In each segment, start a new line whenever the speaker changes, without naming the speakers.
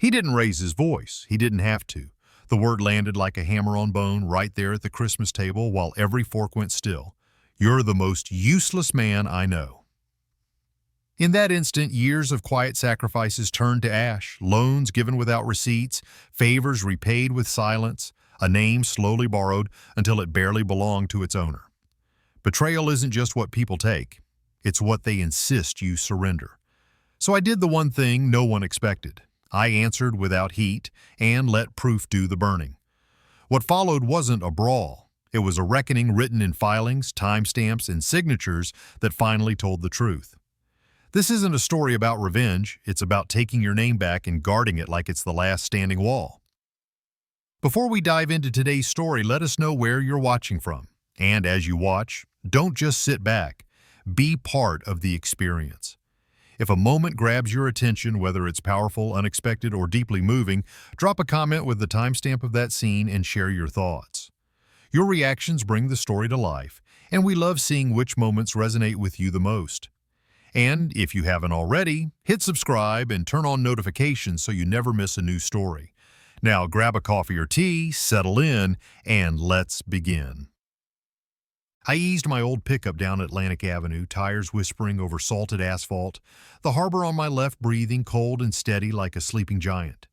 He didn't raise his voice. He didn't have to. The word landed like a hammer on bone right there at the Christmas table while every fork went still. You're the most useless man I know. In that instant, years of quiet sacrifices turned to ash, loans given without receipts, favors repaid with silence, a name slowly borrowed until it barely belonged to its owner. Betrayal isn't just what people take. It's what they insist you surrender. So I did the one thing no one expected. I answered without heat and let proof do the burning. What followed wasn't a brawl. It was a reckoning written in filings, timestamps, and signatures that finally told the truth. This isn't a story about revenge. It's about taking your name back and guarding it like it's the last standing wall. Before we dive into today's story, let us know where you're watching from. And as you watch, don't just sit back. Be part of the experience. If a moment grabs your attention, whether it's powerful, unexpected, or deeply moving, drop a comment with the timestamp of that scene and share your thoughts. Your reactions bring the story to life, and we love seeing which moments resonate with you the most. And if you haven't already, hit subscribe and turn on notifications so you never miss a new story. Now grab a coffee or tea, settle in, and let's begin. I eased my old pickup down Atlantic Avenue, tires whispering over salted asphalt, the harbor on my left breathing cold and steady like a sleeping giant.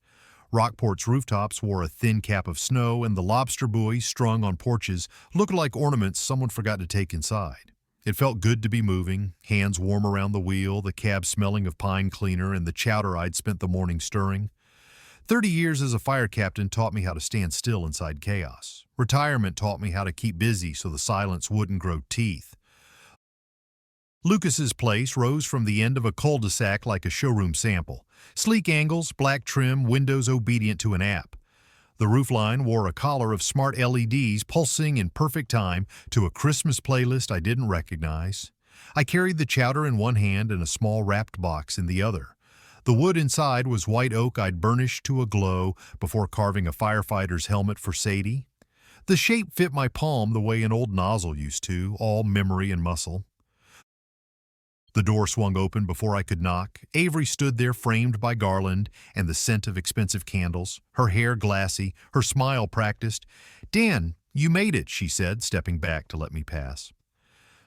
Rockport's rooftops wore a thin cap of snow, and the lobster buoys strung on porches looked like ornaments someone forgot to take inside. It felt good to be moving, hands warm around the wheel, the cab smelling of pine cleaner, and the chowder I'd spent the morning stirring. 30 years as a fire captain taught me how to stand still inside chaos. Retirement taught me how to keep busy so the silence wouldn't grow teeth. Lucas's place rose from the end of a cul-de-sac like a showroom sample. Sleek angles, black trim, windows obedient to an app. The roofline wore a collar of smart LEDs pulsing in perfect time to a Christmas playlist I didn't recognize. I carried the chowder in one hand and a small wrapped box in the other. The wood inside was white oak I'd burnished to a glow before carving a firefighter's helmet for Sadie. The shape fit my palm the way an old nozzle used to, all memory and muscle. The door swung open before I could knock. Avery stood there framed by garland and the scent of expensive candles, her hair glassy, her smile practiced. "Dan, you made it," she said, stepping back to let me pass.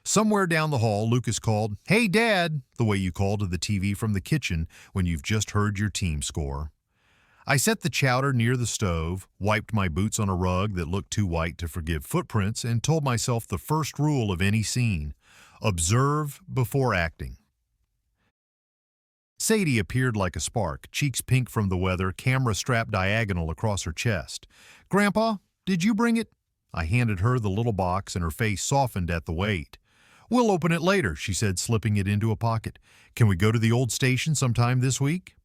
Somewhere down the hall, Lucas called, "Hey, Dad," the way you call to the TV from the kitchen when you've just heard your team score. I set the chowder near the stove, wiped my boots on a rug that looked too white to forgive footprints, and told myself the first rule of any scene: observe before acting. Sadie appeared like a spark, cheeks pink from the weather, camera strapped diagonal across her chest. "Grandpa, did you bring it?" I handed her the little box, and her face softened at the weight. "We'll open it later," she said, slipping it into a pocket. "Can we go to the old station sometime this week?"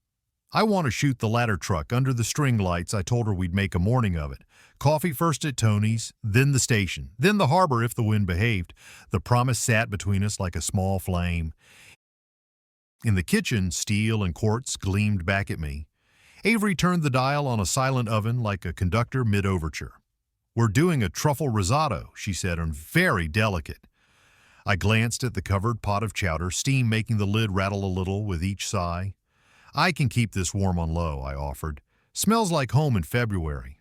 "I want to shoot the ladder truck under the string lights." I told her we'd make a morning of it. Coffee first at Tony's, then the station, then the harbor if the wind behaved. The promise sat between us like a small flame. In the kitchen, steel and quartz gleamed back at me. Avery turned the dial on a silent oven like a conductor mid-overture. "We're doing a truffle risotto," she said, and very delicate. I glanced at the covered pot of chowder, steam making the lid rattle a little with each sigh. "I can keep this warm on low," I offered. "Smells like home in February."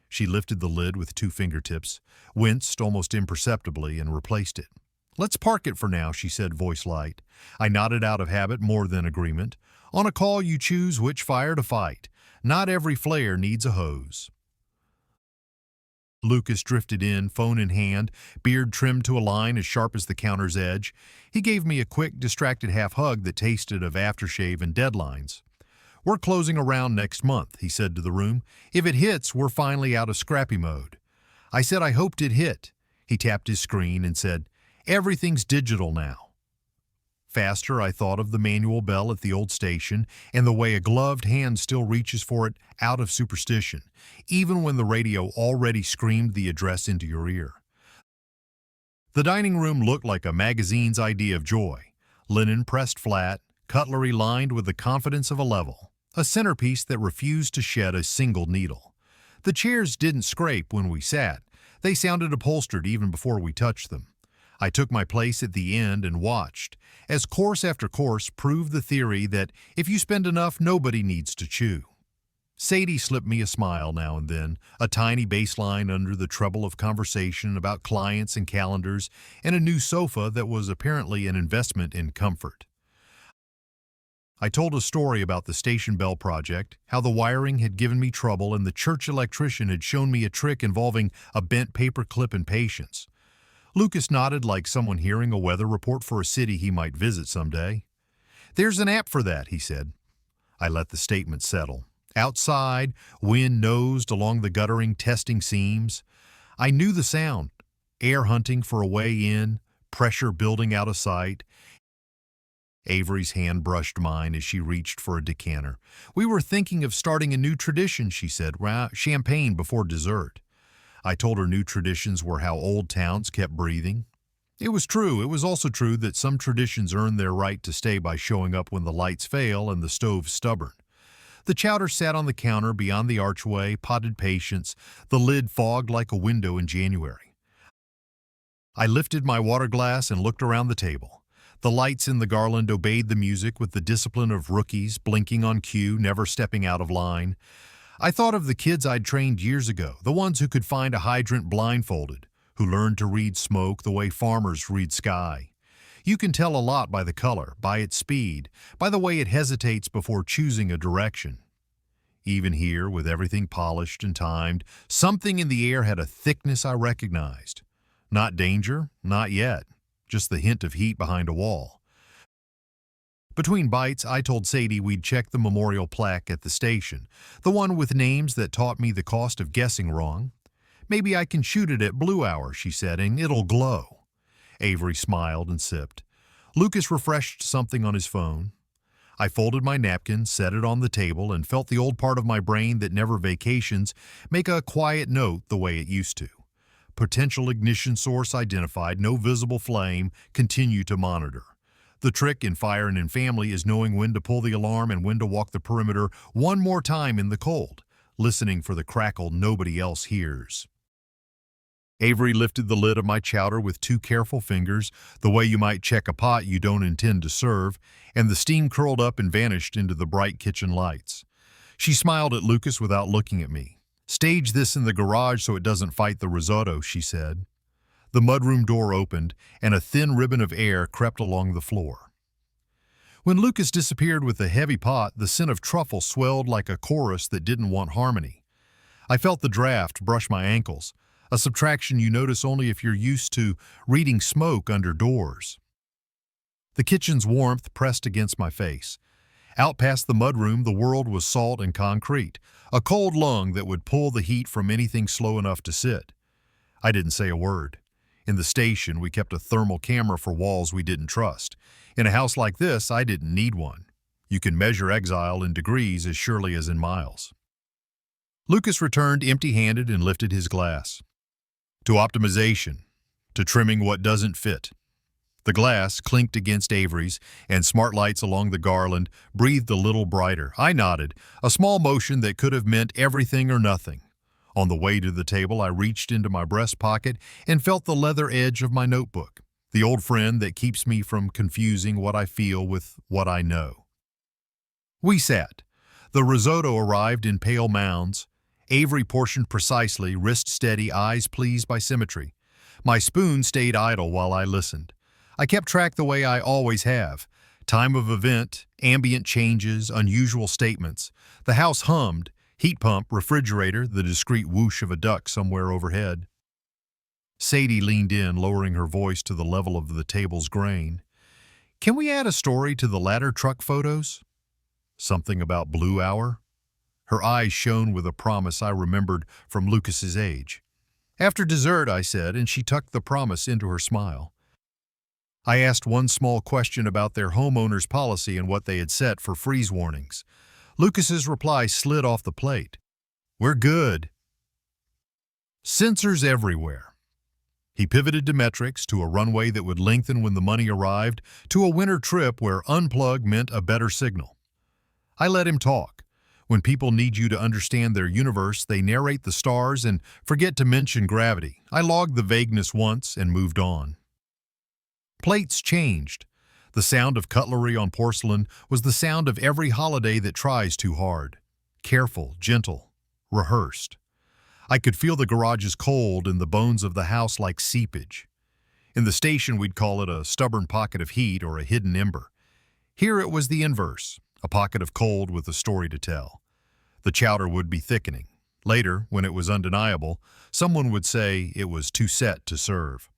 She lifted the lid with 2 fingertips, winced almost imperceptibly, and replaced it. "Let's park it for now," she said, voice light. I nodded out of habit more than agreement. On a call, you choose which fire to fight. Not every flare needs a hose. Lucas drifted in, phone in hand, beard trimmed to a line as sharp as the counter's edge. He gave me a quick, distracted half-hug that tasted of aftershave and deadlines. "We're closing around next month," he said to the room. "If it hits, we're finally out of scrappy mode." I said I hoped it hit. He tapped his screen and said, "Everything's digital now." Faster, I thought of the manual bell at the old station and the way a gloved hand still reaches for it out of superstition, even when the radio already screamed the address into your ear. The dining room looked like a magazine's idea of joy. Linen pressed flat, cutlery lined with the confidence of a level, a centerpiece that refused to shed a single needle. The chairs didn't scrape when we sat. They sounded upholstered even before we touched them. I took my place at the end and watched, as course after course proved the theory that if you spend enough, nobody needs to chew. Sadie slipped me a smile now and then, a tiny baseline under the treble of conversation about clients and calendars, and a new sofa that was apparently an investment in comfort. I told a story about the station bell project, how the wiring had given me trouble and the church electrician had shown me a trick involving a bent paper clip and patience. Lucas nodded like someone hearing a weather report for a city he might visit someday. "There's an app for that," he said. I let the statement settle. Outside, wind nosed along the guttering, testing seams. I knew the sound. Air hunting for a way in, pressure building out of sight. Avery's hand brushed mine as she reached for a decanter. "We were thinking of starting a new tradition," she said, "champagne before dessert." I told her new traditions were how old towns kept breathing. It was true. It was also true that some traditions earn their right to stay by showing up when the lights fail and the stove's stubborn. The chowder sat on the counter beyond the archway, potted patience, the lid fogged like a window in January. I lifted my water glass and looked around the table. The lights in the garland obeyed the music with the discipline of rookies, blinking on cue, never stepping out of line. I thought of the kids I'd trained years ago, the ones who could find a hydrant blindfolded, who learned to read smoke the way farmers read sky. You can tell a lot by the color, by its speed, by the way it hesitates before choosing a direction. Even here, with everything polished and timed, something in the air had a thickness I recognized. Not danger, not yet, just the hint of heat behind a wall. Between bites, I told Sadie we'd check the memorial plaque at the station, the one with names that taught me the cost of guessing wrong. "Maybe I can shoot it at blue hour," she said, "and it'll glow." Avery smiled and sipped. Lucas refreshed something on his phone. I folded my napkin, set it on the table, and felt the old part of my brain that never vacations make a quiet note the way it used to. Potential ignition source identified, no visible flame, continue to monitor. The trick in fire and in family is knowing when to pull the alarm and when to walk the perimeter one more time in the cold, listening for the crackle nobody else hears. Avery lifted the lid of my chowder with two careful fingers, the way you might check a pot you don't intend to serve, and the steam curled up and vanished into the bright kitchen lights. She smiled at Lucas without looking at me. "Stage this in the garage so it doesn't fight the risotto," she said. The mudroom door opened, and a thin ribbon of air crept along the floor. When Lucas disappeared with the heavy pot, the scent of truffle swelled like a chorus that didn't want harmony. I felt the draft brush my ankles, a subtraction you notice only if you're used to reading smoke under doors. The kitchen's warmth pressed against my face. Out past the mudroom, the world was salt and concrete, a cold lung that would pull the heat from anything slow enough to sit. I didn't say a word. In the station, we kept a thermal camera for walls we didn't trust. In a house like this, I didn't need one. You can measure exile in degrees as surely as in miles. Lucas returned empty-handed and lifted his glass. "To optimization, to trimming what doesn't fit." The glass clinked against Avery's, and smart lights along the garland breathed a little brighter. I nodded, a small motion that could have meant everything or nothing. On the way to the table, I reached into my breast pocket and felt the leather edge of my notebook, the old friend that keeps me from confusing what I feel with what I know. We sat. The risotto arrived in pale mounds. Avery portioned precisely, wrist steady, eyes pleased by symmetry. My spoon stayed idle while I listened. I kept track the way I always have. Time of event, ambient changes, unusual statements. The house hummed. Heat pump, refrigerator, the discreet whoosh of a duck somewhere overhead. Sadie leaned in, lowering her voice to the level of the table's grain. "Can we add a story to the ladder truck photos?" Something about blue hour? Her eyes shone with a promise I remembered from Lucas's age. "After dessert," I said, and she tucked the promise into her smile. I asked one small question about their homeowner's policy and what they had set for freeze warnings. Lucas's reply slid off the plate. "We're good." Sensors everywhere. He pivoted to metrics, to a runway that would lengthen when the money arrived, to a winter trip where unplug meant a better signal. I let him talk. When people need you to understand their universe, they narrate the stars and forget to mention gravity. I logged the vagueness once and moved on. Plates changed. The sound of cutlery on porcelain was the sound of every holiday that tries too hard. careful, gentle, rehearsed. I could feel the garage's cold and the bones of the house like seepage. In the station, we'd call it a stubborn pocket of heat or a hidden ember. Here it was the inverse, a pocket of cold with a story to tell. The chowder would be thickening. Later, when it was undeniable, someone would say it was too set to serve.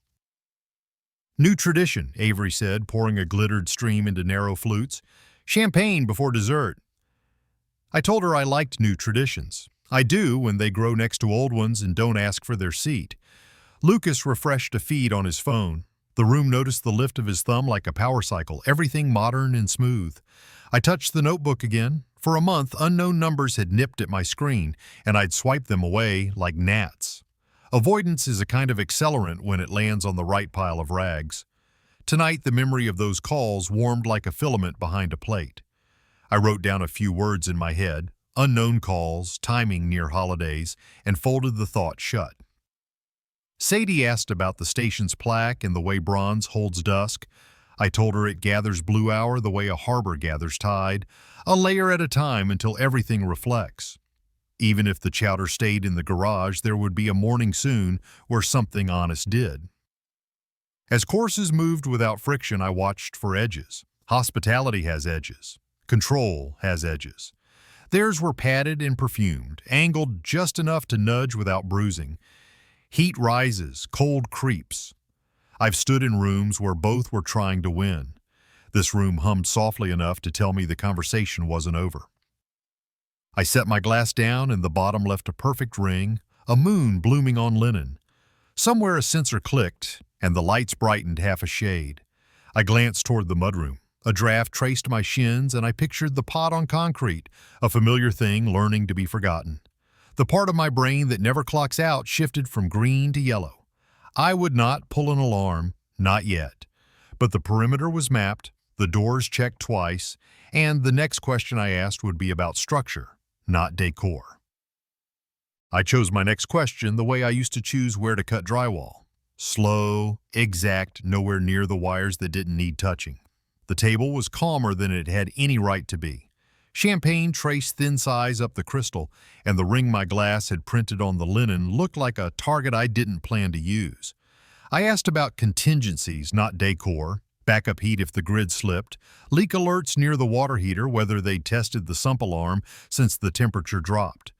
New tradition, Avery said, pouring a glittered stream into narrow flutes. Champagne before dessert. I told her I liked new traditions. I do when they grow next to old ones and don't ask for their seat. Lucas refreshed a feed on his phone. The room noticed the lift of his thumb like a power cycle, everything modern and smooth. I touched the notebook again. For a month, unknown numbers had nipped at my screen, and I'd swiped them away like gnats. Avoidance is a kind of accelerant when it lands on the right pile of rags. Tonight, the memory of those calls warmed like a filament behind a plate. I wrote down a few words in my head, unknown calls, timing near holidays, and folded the thought shut. Sadie asked about the station's plaque and the way bronze holds dusk. I told her it gathers blue hour the way a harbor gathers tide, a layer at a time until everything reflects. Even if the chowder stayed in the garage, there would be a morning soon where something honest did. As courses moved without friction, I watched for edges. Hospitality has edges. Control has edges. Theirs were padded and perfumed, angled just enough to nudge without bruising. Heat rises, cold creeps. I've stood in rooms where both were trying to win. This room hummed softly enough to tell me the conversation wasn't over. I set my glass down and the bottom left a perfect ring, a moon blooming on linen. Somewhere a sensor clicked, and the lights brightened half a shade. I glanced toward the mudroom. A draft traced my shins, and I pictured the pot on concrete, a familiar thing learning to be forgotten. The part of my brain that never clocks out shifted from green to yellow. I would not pull an alarm, not yet. But the perimeter was mapped, the doors checked twice, and the next question I asked would be about structure, not decor. I chose my next question the way I used to choose where to cut drywall. Slow, exact, nowhere near the wires that didn't need touching. The table was calmer than it had any right to be. Champagne traced thin size up the crystal, and the ring my glass had printed on the linen looked like a target I didn't plan to use. I asked about contingencies, not decor, backup heat if the grid slipped, leak alerts near the water heater, whether they'd tested the sump alarm since the temperature dropped.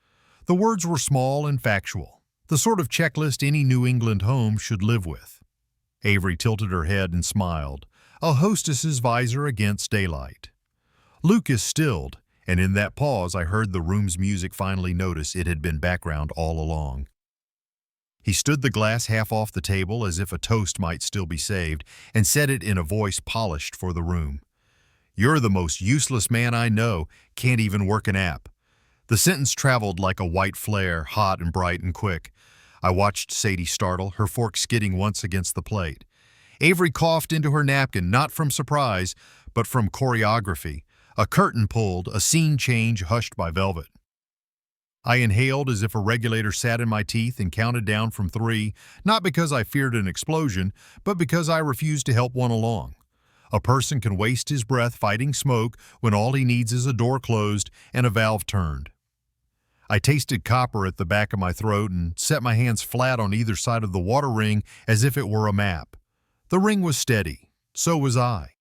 The words were small and factual. The sort of checklist any New England home should live with. Avery tilted her head and smiled, a hostess's visor against daylight. Lucas stilled, and in that pause I heard the room's music finally notice it had been background all along. He stood the glass half off the table as if a toast might still be saved, and said it in a voice polished for the room. "You're the most useless man I know, can't even work an app." The sentence traveled like a white flare, hot and bright and quick. I watched Sadie startle, her fork skidding once against the plate. Avery coughed into her napkin, not from surprise, but from choreography. A curtain pulled, a scene change hushed by velvet. I inhaled as if a regulator sat in my teeth and counted down from 3, not because I feared an explosion, but because I refused to help one along. A person can waste his breath fighting smoke when all he needs is a door closed and a valve turned. I tasted copper at the back of my throat and set my hands flat on either side of the water ring as if it were a map. The ring was steady. So was I.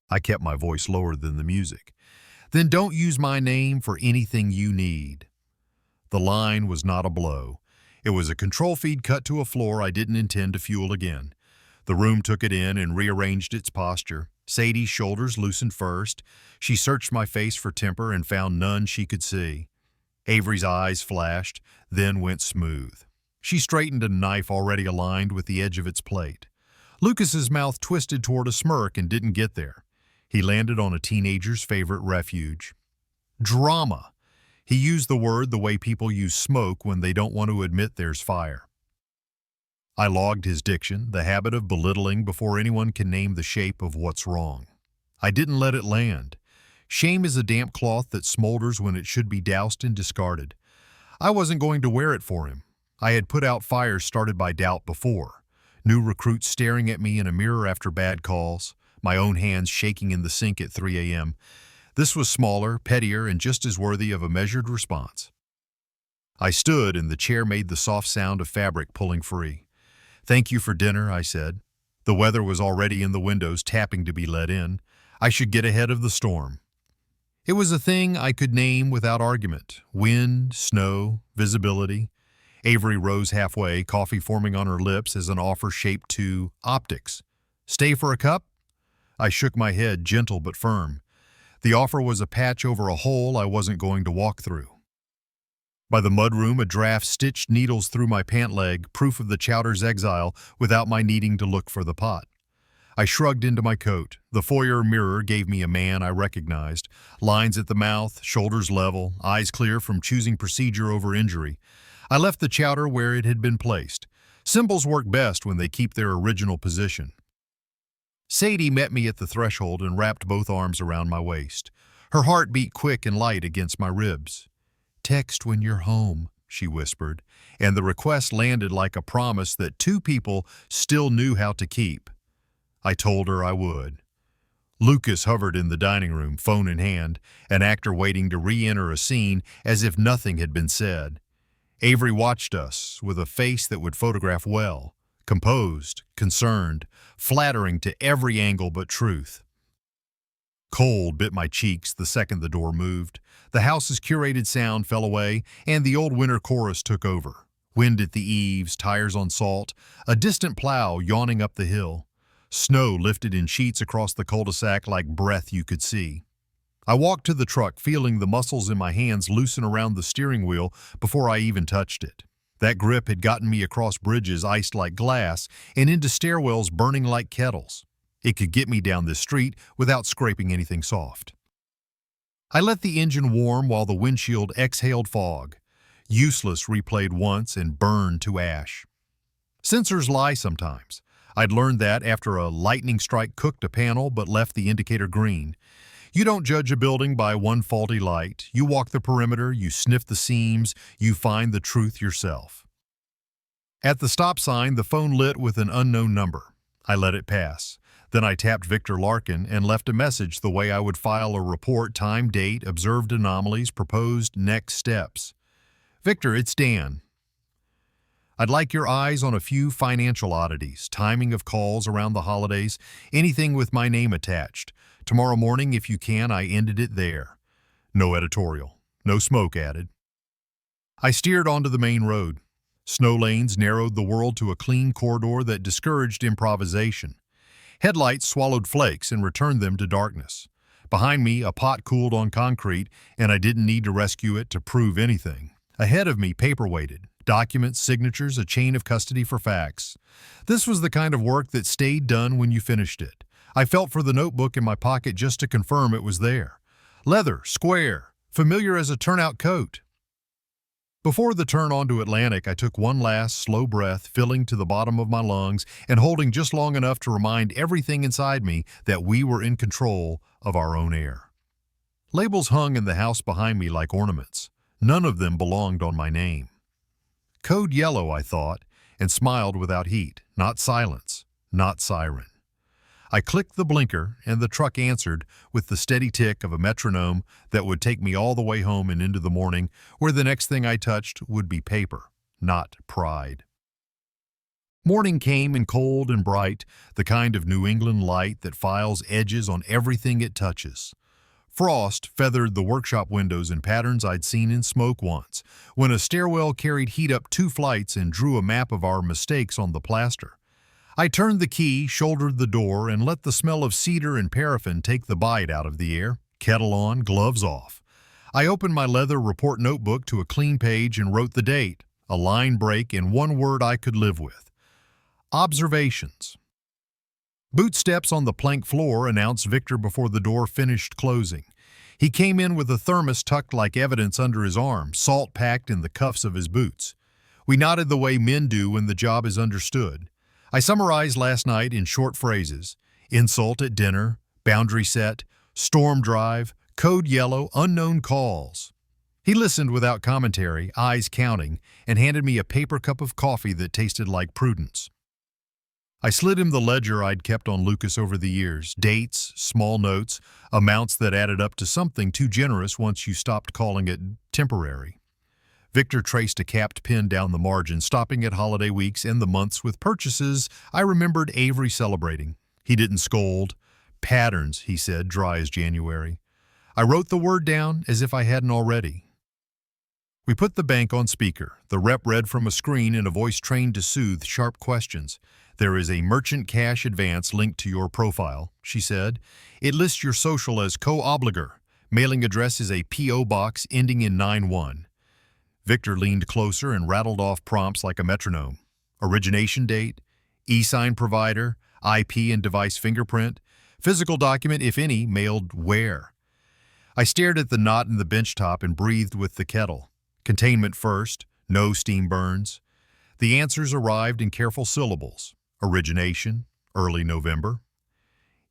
I kept my voice lower than the music. "Then don't use my name for anything you need." The line was not a blow. It was a control feed cut to a floor I didn't intend to fuel again. The room took it in and rearranged its posture. Sadie's shoulders loosened first. She searched my face for temper and found none she could see. Avery's eyes flashed, then went smooth. She straightened a knife already aligned with the edge of its plate. Lucas's mouth twisted toward a smirk and didn't get there. He landed on a teenager's favorite refuge. Drama. He used the word the way people use smoke when they don't want to admit there's fire. I logged his diction, the habit of belittling before anyone can name the shape of what's wrong. I didn't let it land. Shame is a damp cloth that smolders when it should be doused and discarded. I wasn't going to wear it for him. I had put out fires started by doubt before. New recruits staring at me in a mirror after bad calls, my own hands shaking in the sink at 3 a.m. This was smaller, pettier, and just as worthy of a measured response. I stood, and the chair made the soft sound of fabric pulling free. "Thank you for dinner," I said. The weather was already in the windows, tapping to be let in. I should get ahead of the storm. It was a thing I could name without argument. Wind, snow, visibility. Avery rose halfway, coffee forming on her lips as an offer shaped to optics. "Stay for a cup?" I shook my head, gentle but firm. The offer was a patch over a hole I wasn't going to walk through. By the mudroom, a draft stitched needles through my pant leg, proof of the Chowder's exile, without my needing to look for the pot. I shrugged into my coat. The foyer mirror gave me a man I recognized. Lines at the mouth, shoulders level, eyes clear from choosing procedure over injury. I left the Chowder where it had been placed. Symbols work best when they keep their original position. Sadie met me at the threshold and wrapped both arms around my waist. Her heart beat quick and light against my ribs. "Text when you're home," she whispered, and the request landed like a promise that two people still knew how to keep. I told her I would. Lucas hovered in the dining room, phone in hand, an actor waiting to re-enter a scene as if nothing had been said. Avery watched us with a face that would photograph well, composed, concerned, flattering to every angle but truth. Cold bit my cheeks the second the door moved. The house's curated sound fell away, and the old winter chorus took over. Wind at the eaves, tires on salt, a distant plow yawning up the hill. Snow lifted in sheets across the cul-de-sac like breath you could see. I walked to the truck, feeling the muscles in my hands loosen around the steering wheel before I even touched it. That grip had gotten me across bridges iced like glass and into stairwells burning like kettles. It could get me down this street without scraping anything soft. I let the engine warm while the windshield exhaled fog. Useless replayed once and burned to ash. Sensors lie sometimes. I'd learned that after a lightning strike cooked a panel but left the indicator green. You don't judge a building by one faulty light. You walk the perimeter, you sniff the seams, you find the truth yourself. At the stop sign, the phone lit with an unknown number. I let it pass. Then I tapped Victor Larkin and left a message the way I would file a report, time, date, observed anomalies, proposed next steps. "Victor, it's Dan. I'd like your eyes on a few financial oddities, timing of calls around the holidays, anything with my name attached. Tomorrow morning, if you can." I ended it there. No editorial. No smoke added. I steered onto the main road. Snow lanes narrowed the world to a clean corridor that discouraged improvisation. Headlights swallowed flakes and returned them to darkness. Behind me, a pot cooled on concrete, and I didn't need to rescue it to prove anything. Ahead of me, paper-weighted. Documents, signatures, a chain of custody for facts. This was the kind of work that stayed done when you finished it. I felt for the notebook in my pocket just to confirm it was there. Leather, square, familiar as a turnout coat. Before the turn onto Atlantic, I took one last slow breath, filling to the bottom of my lungs and holding just long enough to remind everything inside me that we were in control of our own air. Labels hung in the house behind me like ornaments. None of them belonged on my name. Code yellow, I thought, and smiled without heat. Not silence, not siren. I clicked the blinker, and the truck answered with the steady tick of a metronome that would take me all the way home and into the morning, where the next thing I touched would be paper, not pride. Morning came in cold and bright, the kind of New England light that files edges on everything it touches. Frost feathered the workshop windows in patterns I'd seen in smoke once, when a stairwell carried heat up 2 flights and drew a map of our mistakes on the plaster. I turned the key, shouldered the door, and let the smell of cedar and paraffin take the bite out of the air. Kettle on, gloves off. I opened my leather report notebook to a clean page and wrote the date, a line break and one word I could live with. Observations. Bootsteps on the plank floor announced Victor before the door finished closing. He came in with a thermos tucked like evidence under his arm, salt packed in the cuffs of his boots. We nodded the way men do when the job is understood. I summarized last night in short phrases: insult at dinner, boundary set, storm drive, code yellow, unknown calls. He listened without commentary, eyes counting, and handed me a paper cup of coffee that tasted like prudence. I slid him the ledger I'd kept on Lucas over the years, dates, small notes, amounts that added up to something too generous once you stopped calling it temporary. Victor traced a capped pin down the margin, stopping at holiday weeks and the months with purchases I remembered Avery celebrating. He didn't scold. Patterns, he said, dry as January. I wrote the word down as if I hadn't already. We put the bank on speaker. The rep read from a screen in a voice trained to soothe sharp questions. There is a merchant cash advance linked to your profile, she said. It lists your social as co-obligor. Mailing address is a P.O. box ending in 91. Victor leaned closer and rattled off prompts like a metronome. Origination date, e-sign provider, IP and device fingerprint, physical document, if any, mailed where. I stared at the knot in the bench top and breathed with the kettle. Containment first, no steam burns. The answers arrived in careful syllables. Origination, early November.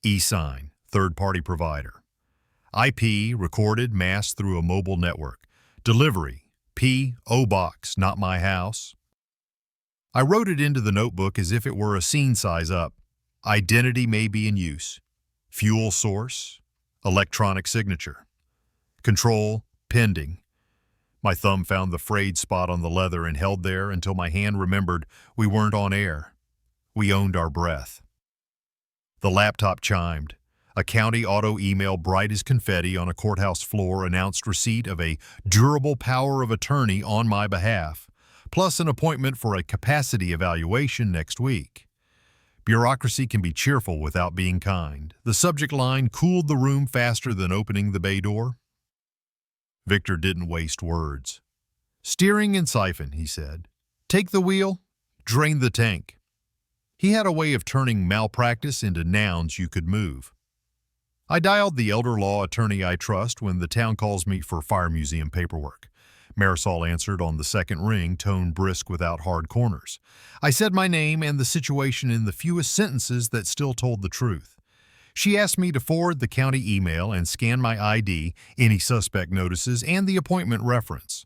E-sign, third-party provider. IP, recorded, masked through a mobile network. Delivery, P.O. box, not my house. I wrote it into the notebook as if it were a scene size up. Identity may be in use. Fuel source, electronic signature. Control, pending. My thumb found the frayed spot on the leather and held there until my hand remembered we weren't on air. We owned our breath. The laptop chimed. A county auto email bright as confetti on a courthouse floor announced receipt of a durable power of attorney on my behalf, plus an appointment for a capacity evaluation next week. Bureaucracy can be cheerful without being kind. The subject line cooled the room faster than opening the bay door. Victor didn't waste words. Steering and siphon, he said. Take the wheel, drain the tank. He had a way of turning malpractice into nouns you could move. I dialed the elder law attorney I trust when the town calls me for fire museum paperwork. Marisol answered on the second ring, tone brisk without hard corners. I said my name and the situation in the fewest sentences that still told the truth. She asked me to forward the county email and scan my ID, any suspect notices, and the appointment reference.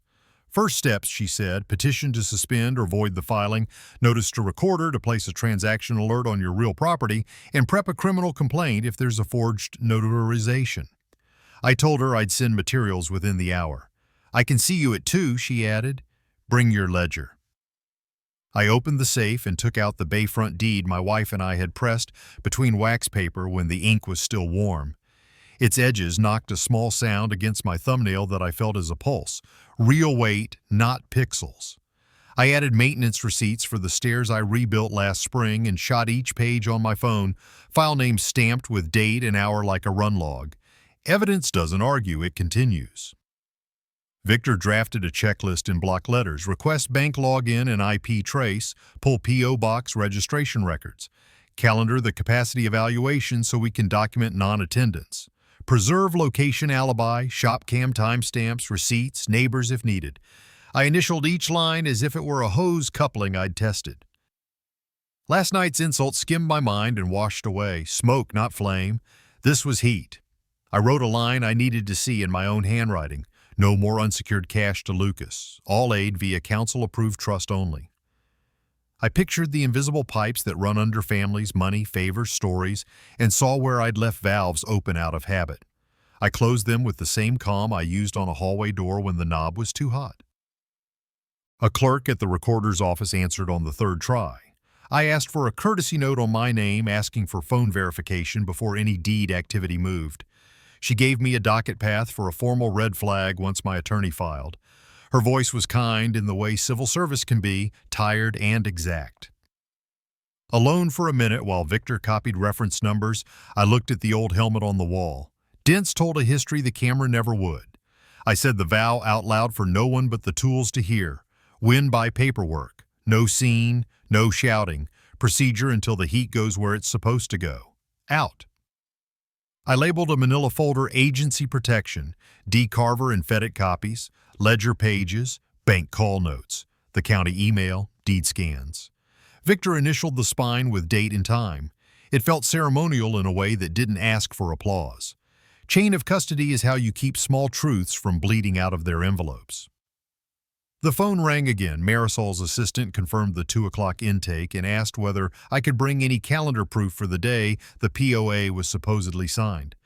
First steps, she said, petition to suspend or void the filing, notice to recorder to place a transaction alert on your real property, and prep a criminal complaint if there's a forged notarization. I told her I'd send materials within the hour. I can see you at 2, she added. Bring your ledger. I opened the safe and took out the bayfront deed my wife and I had pressed between wax paper when the ink was still warm. Its edges knocked a small sound against my thumbnail that I felt as a pulse. Real weight, not pixels. I added maintenance receipts for the stairs I rebuilt last spring and shot each page on my phone, file name stamped with date and hour like a run log. Evidence doesn't argue, it continues. Victor drafted a checklist in block letters. Request bank login and IP trace, pull P.O. box registration records. Calendar the capacity evaluation so we can document non-attendance. Preserve location alibi, shop cam timestamps, receipts, neighbors if needed. I initialed each line as if it were a hose coupling I'd tested. Last night's insult skimmed my mind and washed away. Smoke, not flame. This was heat. I wrote a line I needed to see in my own handwriting. No more unsecured cash to Lucas. All aid via council-approved trust only. I pictured the invisible pipes that run under families, money, favors, stories, and saw where I'd left valves open out of habit. I closed them with the same calm I used on a hallway door when the knob was too hot. A clerk at the recorder's office answered on the third try. I asked for a courtesy note on my name asking for phone verification before any deed activity moved. She gave me a docket path for a formal red flag once my attorney filed. Her voice was kind in the way civil service can be, tired and exact. Alone for a minute while Victor copied reference numbers, I looked at the old helmet on the wall. Dents told a history the camera never would. I said the vow out loud for no one but the tools to hear. Win by paperwork. No scene, no shouting. Procedure until the heat goes where it's supposed to go. Out. I labeled a manila folder Agency Protection, D. Carver and FedEx copies, ledger pages, bank call notes, the county email, deed scans. Victor initialed the spine with date and time. It felt ceremonial in a way that didn't ask for applause. Chain of custody is how you keep small truths from bleeding out of their envelopes. The phone rang again. Marisol's assistant confirmed the 2 o'clock intake and asked whether I could bring any calendar proof for the day the POA was supposedly signed.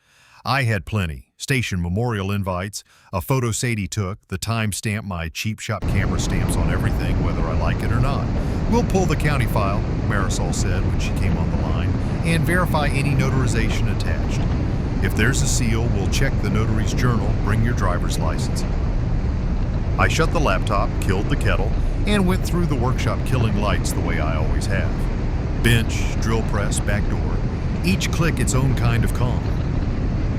I had plenty. Station memorial invites, a photo Sadie took, the timestamp my cheap shop camera stamps on everything, whether I like it or not. We'll pull the county file, Marisol said when she came on the line, and verify any notarization attached. If there's a seal, we'll check the notary's journal, bring your driver's license. I shut the laptop, killed the kettle, and went through the workshop killing lights the way I always have. Bench, drill press, back door, each click its own kind of calm.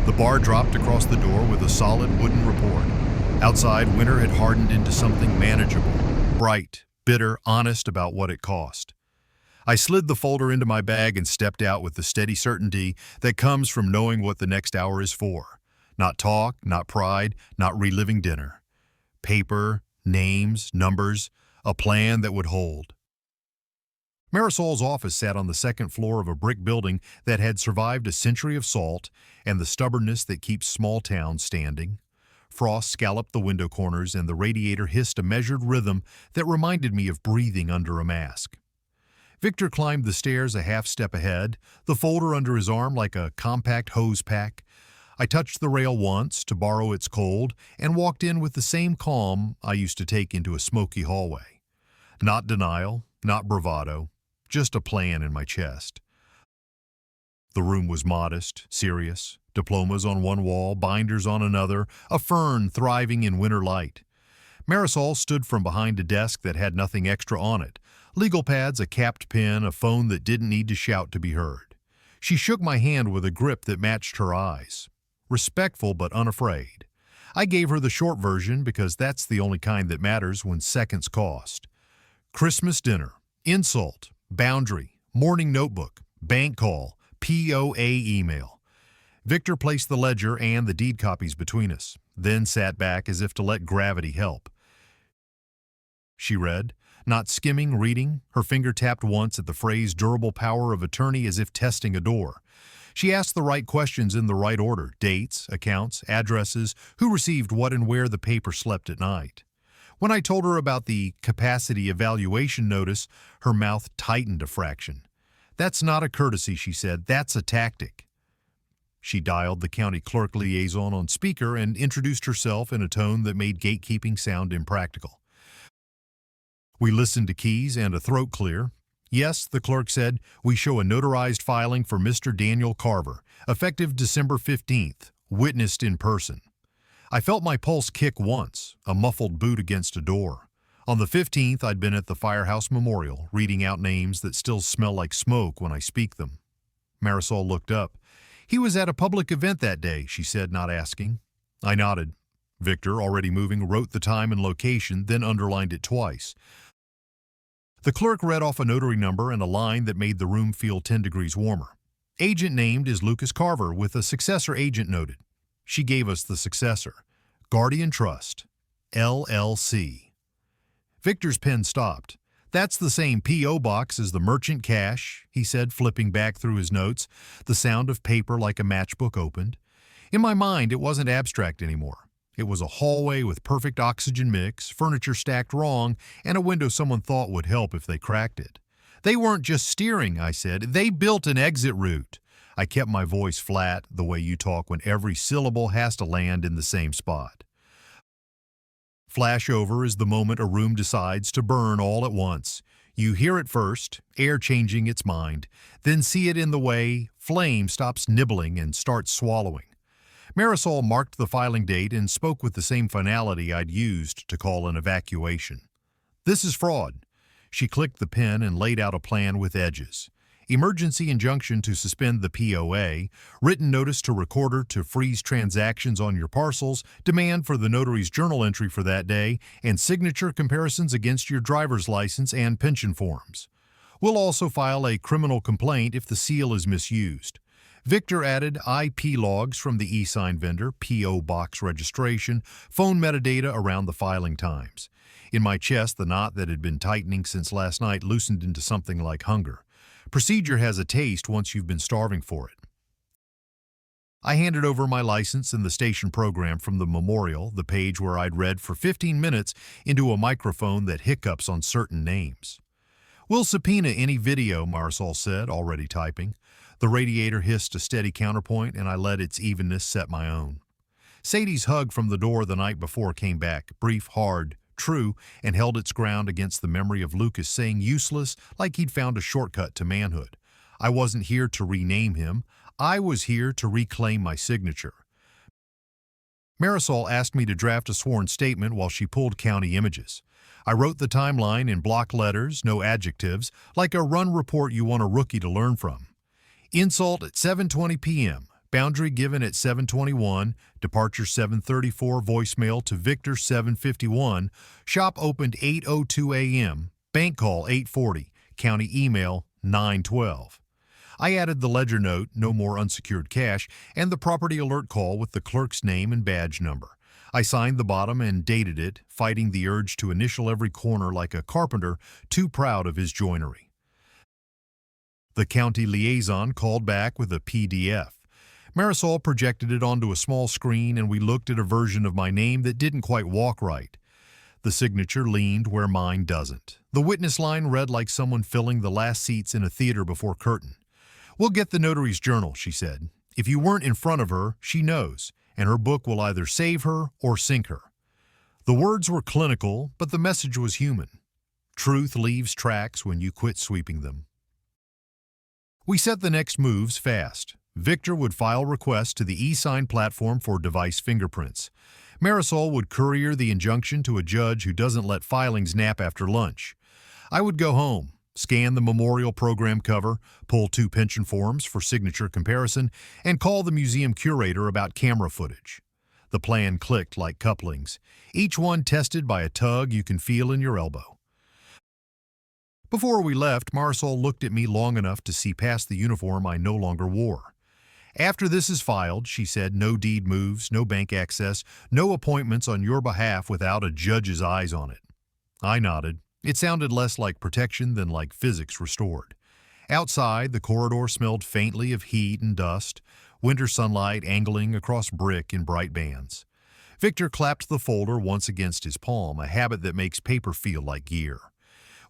The bar dropped across the door with a solid wooden report. Outside, winter had hardened into something manageable, bright, bitter, honest about what it cost. I slid the folder into my bag and stepped out with the steady certainty that comes from knowing what the next hour is for. Not talk, not pride, not reliving dinner. Paper, names, numbers, a plan that would hold. Marisol's office sat on the second floor of a brick building that had survived a century of salt and the stubbornness that keeps small towns standing. Frost scalloped the window corners and the radiator hissed a measured rhythm that reminded me of breathing under a mask. Victor climbed the stairs a half step ahead, the folder under his arm like a compact hose pack. I touched the rail once to borrow its cold and walked in with the same calm I used to take into a smoky hallway. Not denial, not bravado, just a plan in my chest. The room was modest, serious, diplomas on one wall, binders on another, a fern thriving in winter light. Marisol stood from behind a desk that had nothing extra on it, legal pads, a capped pen, a phone that didn't need to shout to be heard. She shook my hand with a grip that matched her eyes. Respectful but unafraid. I gave her the short version because that's the only kind that matters when seconds cost. Christmas dinner, insult, boundary, morning notebook, bank call, POA email. Victor placed the ledger and the deed copies between us, then sat back as if to let gravity help. She read, not skimming, reading. Her finger tapped once at the phrase durable power of attorney as if testing a door. She asked the right questions in the right order, dates, accounts, addresses, who received what and where the paper slept at night. When I told her about the capacity evaluation notice, her mouth tightened a fraction. That's not a courtesy, she said, that's a tactic. She dialed the county clerk liaison on speaker and introduced herself in a tone that made gatekeeping sound impractical. We listened to keys and a throat clear. Yes, the clerk said, we show a notarized filing for Mr. Daniel Carver, effective December 15th, witnessed in person. I felt my pulse kick once, a muffled boot against a door. On the 15th, I'd been at the Firehouse Memorial, reading out names that still smell like smoke when I speak them. Marisol looked up. He was at a public event that day, she said, not asking. I nodded. Victor, already moving, wrote the time and location, then underlined it twice. The clerk read off a notary number and a line that made the room feel 10 degrees warmer. Agent named is Lucas Carver, with a successor agent noted. She gave us the successor. Guardian Trust, LLC. Victor's pen stopped. That's the same P.O. box as the merchant cash, he said, flipping back through his notes, the sound of paper like a matchbook opened. In my mind, it wasn't abstract anymore. It was a hallway with perfect oxygen mix, furniture stacked wrong, and a window someone thought would help if they cracked it. They weren't just steering, I said. They built an exit route. I kept my voice flat, the way you talk when every syllable has to land in the same spot. Flashover is the moment a room decides to burn all at once. You hear it first, air changing its mind, then see it in the way flame stops nibbling and starts swallowing. Marisol marked the filing date and spoke with the same finality I'd used to call an evacuation. This is fraud. She clicked the pen and laid out a plan with edges. Emergency injunction to suspend the POA, written notice to recorder to freeze transactions on your parcels, demand for the notary's journal entry for that day, and signature comparisons against your driver's license and pension forms. We'll also file a criminal complaint if the seal is misused. Victor added IP logs from the e-sign vendor, P.O. box registration, phone metadata around the filing times. In my chest, the knot that had been tightening since last night loosened into something like hunger. Procedure has a taste once you've been starving for it. I handed over my license and the station program from the memorial, the page where I'd read for 15 minutes, into a microphone that hiccups on certain names. "We'll subpoena any video," Marisol said, already typing. The radiator hissed a steady counterpoint, and I let its evenness set my own. Sadie's hug from the door the night before came back, brief, hard, true, and held its ground against the memory of Lucas saying useless like he'd found a shortcut to manhood. I wasn't here to rename him. I was here to reclaim my signature. Marisol asked me to draft a sworn statement while she pulled county images. I wrote the timeline in block letters, no adjectives, like a run report you want a rookie to learn from. Insult at 7:20 p.m. Boundary given at 7:21, departure 7:34, voicemail to Victor 7:51, shop opened 8:02 a.m., bank call 8:40, county email 9:12. I added the ledger note, no more unsecured cash, and the property alert call with the clerk's name and badge number. I signed the bottom and dated it, fighting the urge to initial every corner like a carpenter too proud of his joinery. The county liaison called back with a PDF. Marisol projected it onto a small screen, and we looked at a version of my name that didn't quite walk right. The signature leaned where mine doesn't. The witness line read like someone filling the last seats in a theater before curtain. "We'll get the notary's journal," she said. "If you weren't in front of her, she knows, and her book will either save her or sink her." The words were clinical, but the message was human. Truth leaves tracks when you quit sweeping them. We set the next moves fast. Victor would file requests to the e-sign platform for device fingerprints. Marisol would courier the injunction to a judge who doesn't let filings nap after lunch. I would go home, scan the memorial program cover, pull 2 pension forms for signature comparison, and call the museum curator about camera footage. The plan clicked like couplings, each one tested by a tug you can feel in your elbow. Before we left, Marisol looked at me long enough to see past the uniform I no longer wore. "After this is filed," she said, "no deed moves, no bank access, no appointments on your behalf without a judge's eyes on it." I nodded. It sounded less like protection than like physics restored. Outside, the corridor smelled faintly of heat and dust, winter sunlight angling across brick in bright bands. Victor clapped the folder once against his palm, a habit that makes paper feel like gear.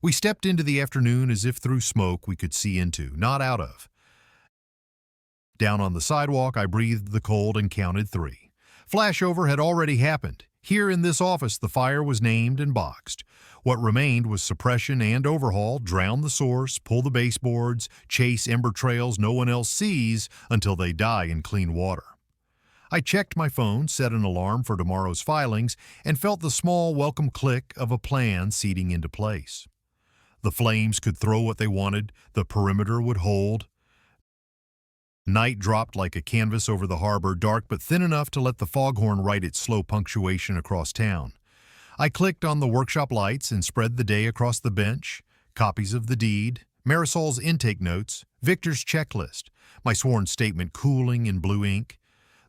We stepped into the afternoon as if through smoke we could see into, not out of. Down on the sidewalk, I breathed the cold and counted 3. Flashover had already happened. Here in this office, the fire was named and boxed. What remained was suppression and overhaul, drown the source, pull the baseboards, chase ember trails no one else sees until they die in clean water. I checked my phone, set an alarm for tomorrow's filings, and felt the small, welcome click of a plan seeding into place. The flames could throw what they wanted, the perimeter would hold. Night dropped like a canvas over the harbor, dark but thin enough to let the foghorn write its slow punctuation across town. I clicked on the workshop lights and spread the day across the bench, copies of the deed, Marisol's intake notes, Victor's checklist, my sworn statement cooling in blue ink.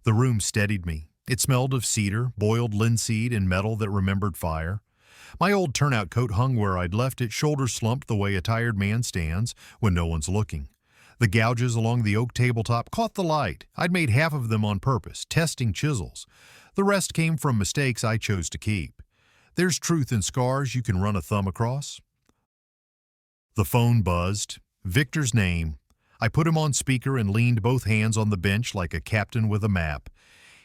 The room steadied me. It smelled of cedar, boiled linseed, and metal that remembered fire. My old turnout coat hung where I'd left it, shoulders slumped the way a tired man stands when no one's looking. The gouges along the oak tabletop caught the light. I'd made half of them on purpose, testing chisels. The rest came from mistakes I chose to keep. There's truth in scars you can run a thumb across. The phone buzzed. Victor's name. I put him on speaker and leaned both hands on the bench like a captain with a map.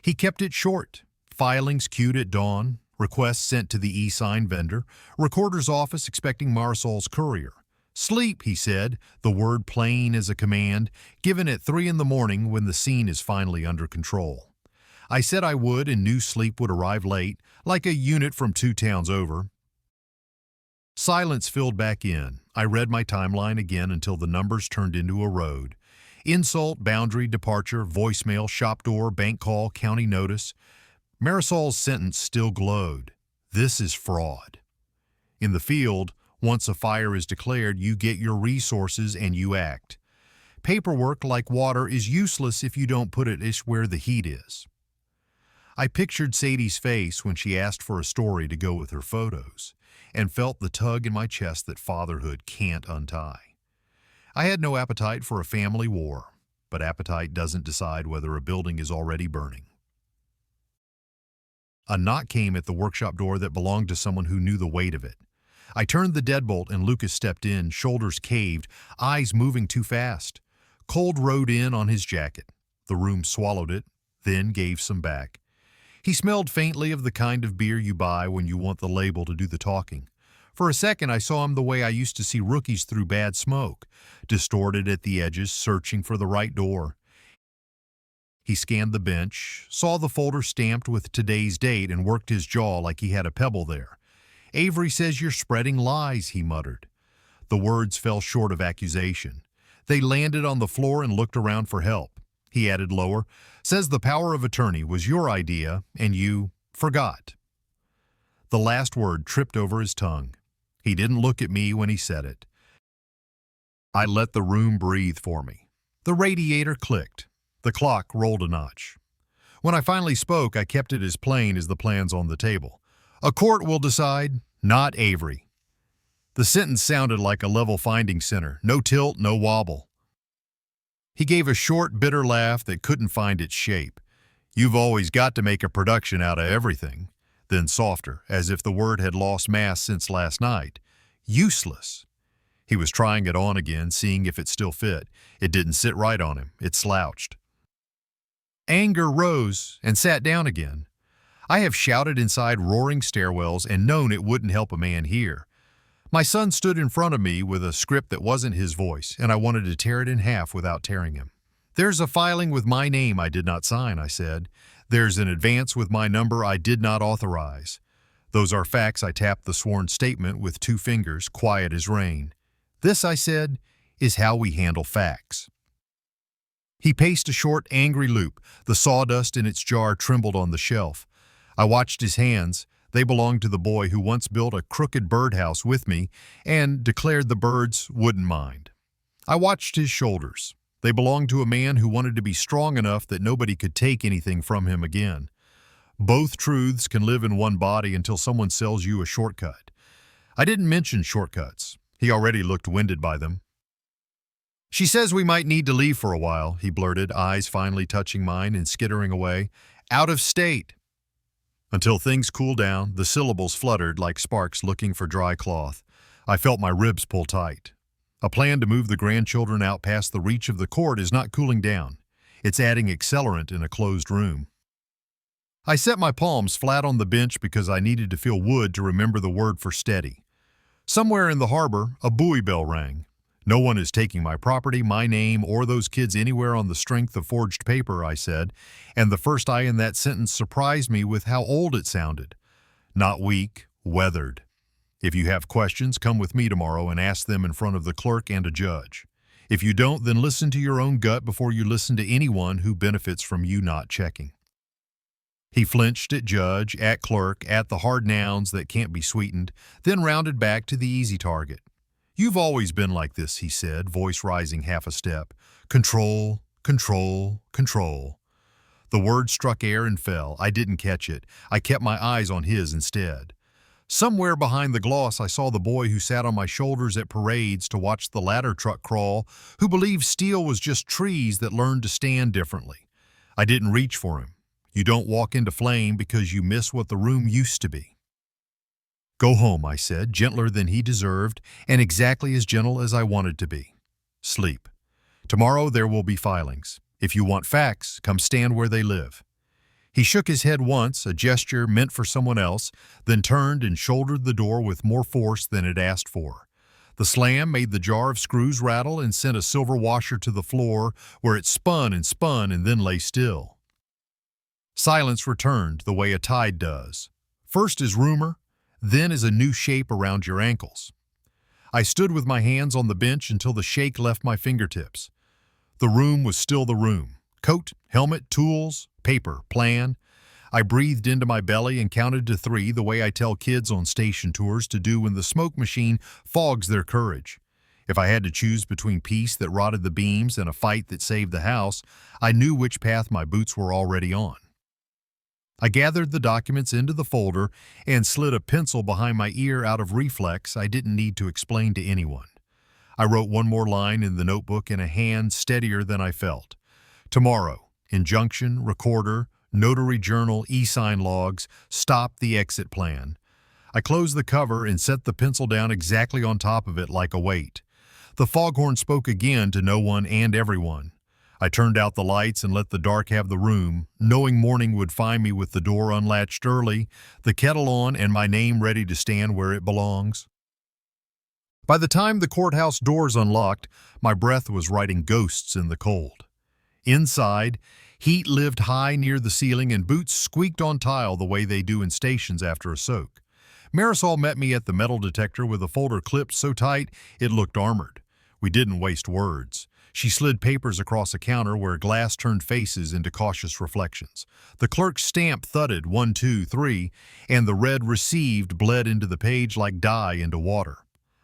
He kept it short. Filings queued at dawn. Requests sent to the e-sign vendor. Recorder's office expecting Marisol's courier. "Sleep," he said, the word plain as a command, given at 3 in the morning when the scene is finally under control. I said I would, and knew sleep would arrive late, like a unit from 2 towns over. Silence filled back in. I read my timeline again until the numbers turned into a road. Insult, boundary, departure, voicemail, shop door, bank call, county notice. Marisol's sentence still glowed. This is fraud. In the field, once a fire is declared, you get your resources and you act. Paperwork, like water, is useless if you don't put it where the heat is. I pictured Sadie's face when she asked for a story to go with her photos, and felt the tug in my chest that fatherhood can't untie. I had no appetite for a family war, but appetite doesn't decide whether a building is already burning. A knock came at the workshop door that belonged to someone who knew the weight of it. I turned the deadbolt and Lucas stepped in, shoulders caved, eyes moving too fast. Cold rode in on his jacket. The room swallowed it, then gave some back. He smelled faintly of the kind of beer you buy when you want the label to do the talking. For a second, I saw him the way I used to see rookies through bad smoke, distorted at the edges, searching for the right door. He scanned the bench, saw the folder stamped with today's date, and worked his jaw like he had a pebble there. "Avery says you're spreading lies," he muttered. The words fell short of accusation. They landed on the floor and looked around for help. He added lower, "Says the power of attorney was your idea, and you forgot." The last word tripped over his tongue. He didn't look at me when he said it. I let the room breathe for me. The radiator clicked. The clock rolled a notch. When I finally spoke, I kept it as plain as the plans on the table. "A court will decide, not Avery." The sentence sounded like a level finding center. No tilt, no wobble. He gave a short, bitter laugh that couldn't find its shape. "You've always got to make a production out of everything." Then softer, as if the word had lost mass since last night. "Useless." He was trying it on again, seeing if it still fit. It didn't sit right on him. It slouched. Anger rose and sat down again. I have shouted inside roaring stairwells and known it wouldn't help a man here. My son stood in front of me with a script that wasn't his voice, and I wanted to tear it in half without tearing him. "There's a filing with my name I did not sign," I said. "There's an advance with my number I did not authorize. Those are facts." I tapped the sworn statement with 2 fingers, quiet as rain. "This," I said, "is how we handle facts." He paced a short, angry loop. The sawdust in its jar trembled on the shelf. I watched his hands. They belonged to the boy who once built a crooked birdhouse with me and declared the birds wouldn't mind. I watched his shoulders. They belonged to a man who wanted to be strong enough that nobody could take anything from him again. Both truths can live in one body until someone sells you a shortcut. I didn't mention shortcuts. He already looked winded by them. "She says we might need to leave for a while," he blurted, eyes finally touching mine and skittering away. "Out of state." Until things cooled down, the syllables fluttered like sparks looking for dry cloth. I felt my ribs pull tight. A plan to move the grandchildren out past the reach of the court is not cooling down. It's adding accelerant in a closed room. I set my palms flat on the bench because I needed to feel wood to remember the word for steady. Somewhere in the harbor, a buoy bell rang. "No one is taking my property, my name, or those kids anywhere on the strength of forged paper," I said, and the first I in that sentence surprised me with how old it sounded. Not weak, weathered. "If you have questions, come with me tomorrow and ask them in front of the clerk and a judge. If you don't, then listen to your own gut before you listen to anyone who benefits from you not checking." He flinched at judge, at clerk, at the hard nouns that can't be sweetened, then rounded back to the easy target. "You've always been like this," he said, voice rising half a step. "Control, control, control." The word struck air and fell. I didn't catch it. I kept my eyes on his instead. Somewhere behind the gloss, I saw the boy who sat on my shoulders at parades to watch the ladder truck crawl, who believed steel was just trees that learned to stand differently. I didn't reach for him. You don't walk into flame because you miss what the room used to be. "Go home," I said, gentler than he deserved, and exactly as gentle as I wanted to be. "Sleep. Tomorrow there will be filings. If you want facts, come stand where they live." He shook his head once, a gesture meant for someone else, then turned and shouldered the door with more force than it asked for. The slam made the jar of screws rattle and sent a silver washer to the floor, where it spun and then lay still. Silence returned the way a tide does. First as rumor, then as a new shape around your ankles. I stood with my hands on the bench until the shake left my fingertips. The room was still the room. Coat, helmet, tools, paper, plan. I breathed into my belly and counted to 3 the way I tell kids on station tours to do when the smoke machine fogs their courage. If I had to choose between peace that rotted the beams and a fight that saved the house, I knew which path my boots were already on. I gathered the documents into the folder and slid a pencil behind my ear out of reflex I didn't need to explain to anyone. I wrote one more line in the notebook in a hand steadier than I felt. Tomorrow, injunction, recorder, notary journal, e-sign logs, stop the exit plan. I closed the cover and set the pencil down exactly on top of it like a weight. The foghorn spoke again to no one and everyone. I turned out the lights and let the dark have the room, knowing morning would find me with the door unlatched early, the kettle on, and my name ready to stand where it belongs. By the time the courthouse doors unlocked, my breath was writing ghosts in the cold. Inside, heat lived high near the ceiling and boots squeaked on tile the way they do in stations after a soak. Marisol met me at the metal detector with a folder clipped so tight it looked armored. We didn't waste words. She slid papers across a counter where glass turned faces into cautious reflections. The clerk's stamp thudded 1, 2, 3, and the red received bled into the page like dye into water.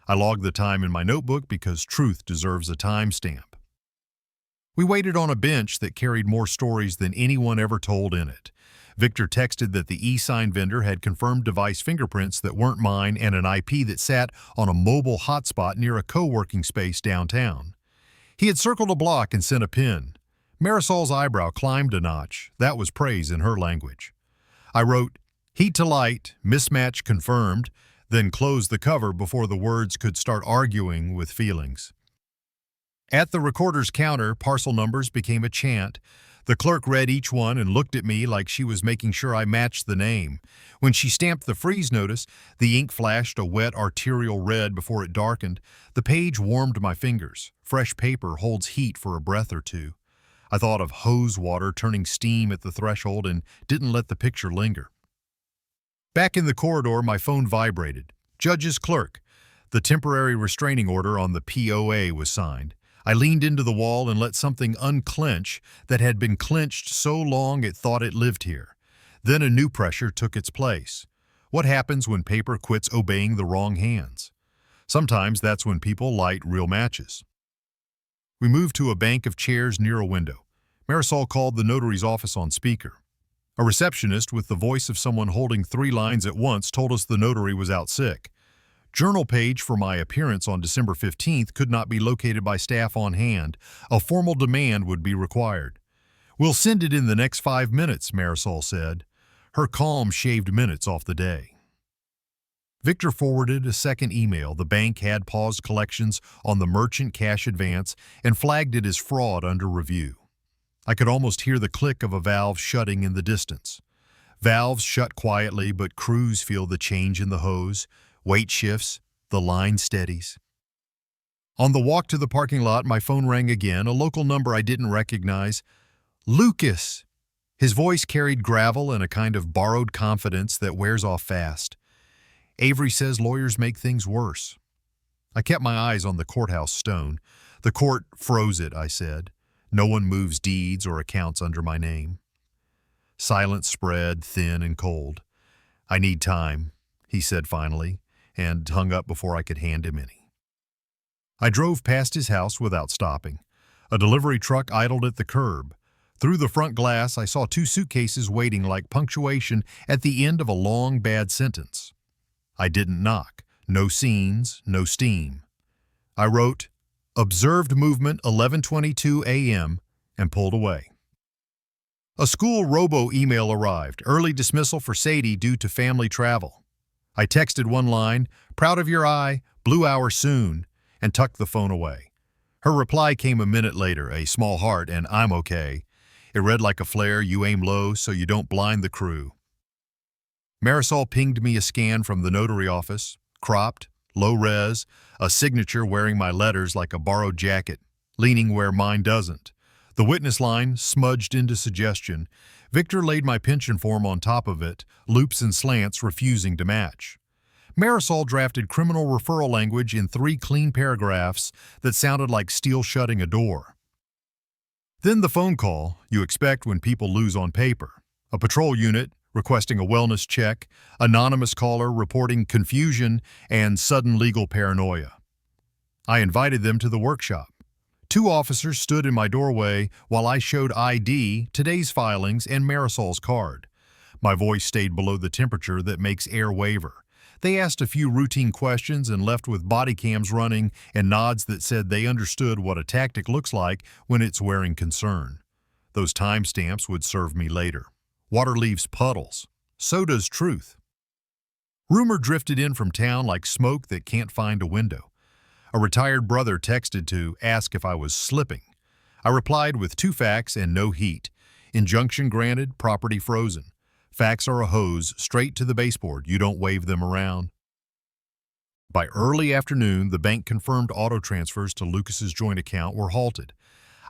I logged the time in my notebook because truth deserves a timestamp. We waited on a bench that carried more stories than anyone ever told in it. Victor texted that the e-sign vendor had confirmed device fingerprints that weren't mine and an IP that sat on a mobile hotspot near a co-working space downtown. He had circled a block and sent a pin. Marisol's eyebrow climbed a notch. That was praise in her language. I wrote, "Heat to light, mismatch confirmed," then closed the cover before the words could start arguing with feelings. At the recorder's counter, parcel numbers became a chant. The clerk read each one and looked at me like she was making sure I matched the name. When she stamped the freeze notice, the ink flashed a wet arterial red before it darkened. The page warmed my fingers. Fresh paper holds heat for a breath or two. I thought of hose water turning steam at the threshold and didn't let the picture linger. Back in the corridor, my phone vibrated. Judge's clerk. The temporary restraining order on the POA was signed. I leaned into the wall and let something unclench that had been clenched so long it thought it lived here. Then a new pressure took its place. What happens when paper quits obeying the wrong hands? Sometimes that's when people light real matches. We moved to a bank of chairs near a window. Marisol called the notary's office on speaker. A receptionist with the voice of someone holding 3 lines at once told us the notary was out sick. Journal page for my appearance on December 15th could not be located by staff on hand. A formal demand would be required. "We'll send it in the next 5 minutes," Marisol said. Her calm shaved minutes off the day. Victor forwarded a second email. The bank had paused collections on the merchant cash advance and flagged it as fraud under review. I could almost hear the click of a valve shutting in the distance. Valves shut quietly, but crews feel the change in the hose. Weight shifts, the line steadies. On the walk to the parking lot, my phone rang again, a local number I didn't recognize. Lucas! His voice carried gravel and a kind of borrowed confidence that wears off fast. Avery says lawyers make things worse. I kept my eyes on the courthouse stone. The court froze it, I said. No one moves deeds or accounts under my name. Silence spread, thin and cold. "I need time," he said finally, and hung up before I could hand him any. I drove past his house without stopping. A delivery truck idled at the curb. Through the front glass, I saw 2 suitcases waiting like punctuation at the end of a long, bad sentence. I didn't knock. No scenes, no steam. I wrote, "Observed movement 11:22 a.m., and pulled away. A school robo-email arrived, early dismissal for Sadie due to family travel. I texted one line, "Proud of your eye, blue hour soon," and tucked the phone away. Her reply came a minute later, a small heart and "I'm okay." It read like a flare, "You aim low so you don't blind the crew." Marisol pinged me a scan from the notary office, cropped, low res, a signature wearing my letters like a borrowed jacket, leaning where mine doesn't. The witness line smudged into suggestion. Victor laid my pension form on top of it, loops and slants refusing to match. Marisol drafted criminal referral language in 3 clean paragraphs that sounded like steel shutting a door. Then the phone call you expect when people lose on paper. A patrol unit requesting a wellness check, anonymous caller reporting confusion and sudden legal paranoia. I invited them to the workshop. 2 officers stood in my doorway while I showed ID, today's filings, and Marisol's card. My voice stayed below the temperature that makes air waver. They asked a few routine questions and left with body cams running and nods that said they understood what a tactic looks like when it's wearing concern. Those timestamps would serve me later. Water leaves puddles. So does truth. Rumor drifted in from town like smoke that can't find a window. A retired brother texted to ask if I was slipping. I replied with 2 facts and no heat. Injunction granted, property frozen. Facts are a hose, straight to the baseboard. You don't wave them around. By early afternoon, the bank confirmed auto transfers to Lucas's joint account were halted.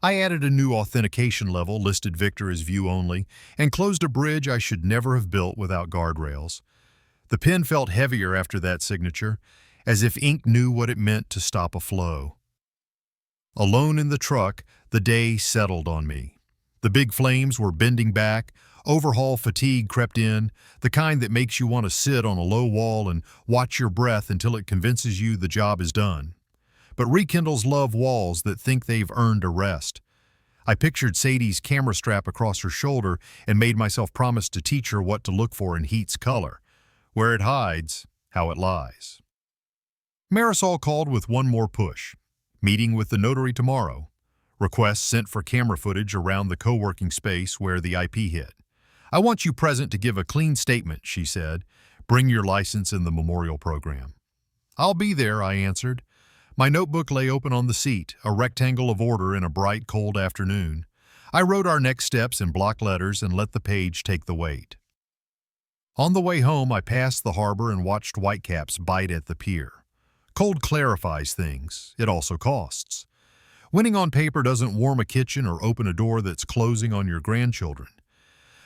I added a new authentication level, listed Victor as view only, and closed a bridge I should never have built without guardrails. The pen felt heavier after that signature, as if ink knew what it meant to stop a flow. Alone in the truck, the day settled on me. The big flames were bending back, overhaul fatigue crept in, the kind that makes you want to sit on a low wall and watch your breath until it convinces you the job is done. But rekindles love walls that think they've earned a rest. I pictured Sadie's camera strap across her shoulder and made myself promise to teach her what to look for in heat's color, where it hides, how it lies. Marisol called with one more push. Meeting with the notary tomorrow. Requests sent for camera footage around the co-working space where the IP hit. I want you present to give a clean statement, she said. Bring your license in the memorial program. I'll be there, I answered. My notebook lay open on the seat, a rectangle of order in a bright, cold afternoon. I wrote our next steps in block letters and let the page take the weight. On the way home, I passed the harbor and watched whitecaps bite at the pier. Cold clarifies things. It also costs. Winning on paper doesn't warm a kitchen or open a door that's closing on your grandchildren.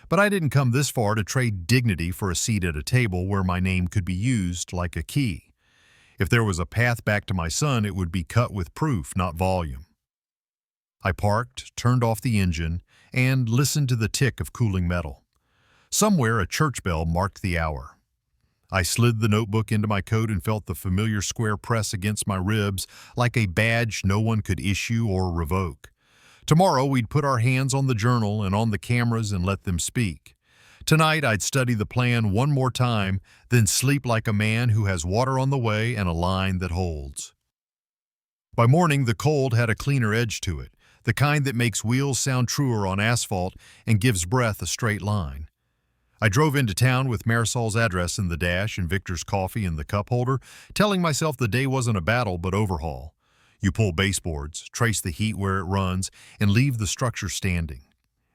But I didn't come this far to trade dignity for a seat at a table where my name could be used like a key. If there was a path back to my son, it would be cut with proof, not volume. I parked, turned off the engine, and listened to the tick of cooling metal. Somewhere a church bell marked the hour. I slid the notebook into my coat and felt the familiar square press against my ribs like a badge no one could issue or revoke. Tomorrow we'd put our hands on the journal and on the cameras and let them speak. Tonight I'd study the plan one more time, then sleep like a man who has water on the way and a line that holds. By morning the cold had a cleaner edge to it, the kind that makes wheels sound truer on asphalt and gives breath a straight line. I drove into town with Marisol's address in the dash and Victor's coffee in the cup holder, telling myself the day wasn't a battle but overhaul. You pull baseboards, trace the heat where it runs, and leave the structure standing.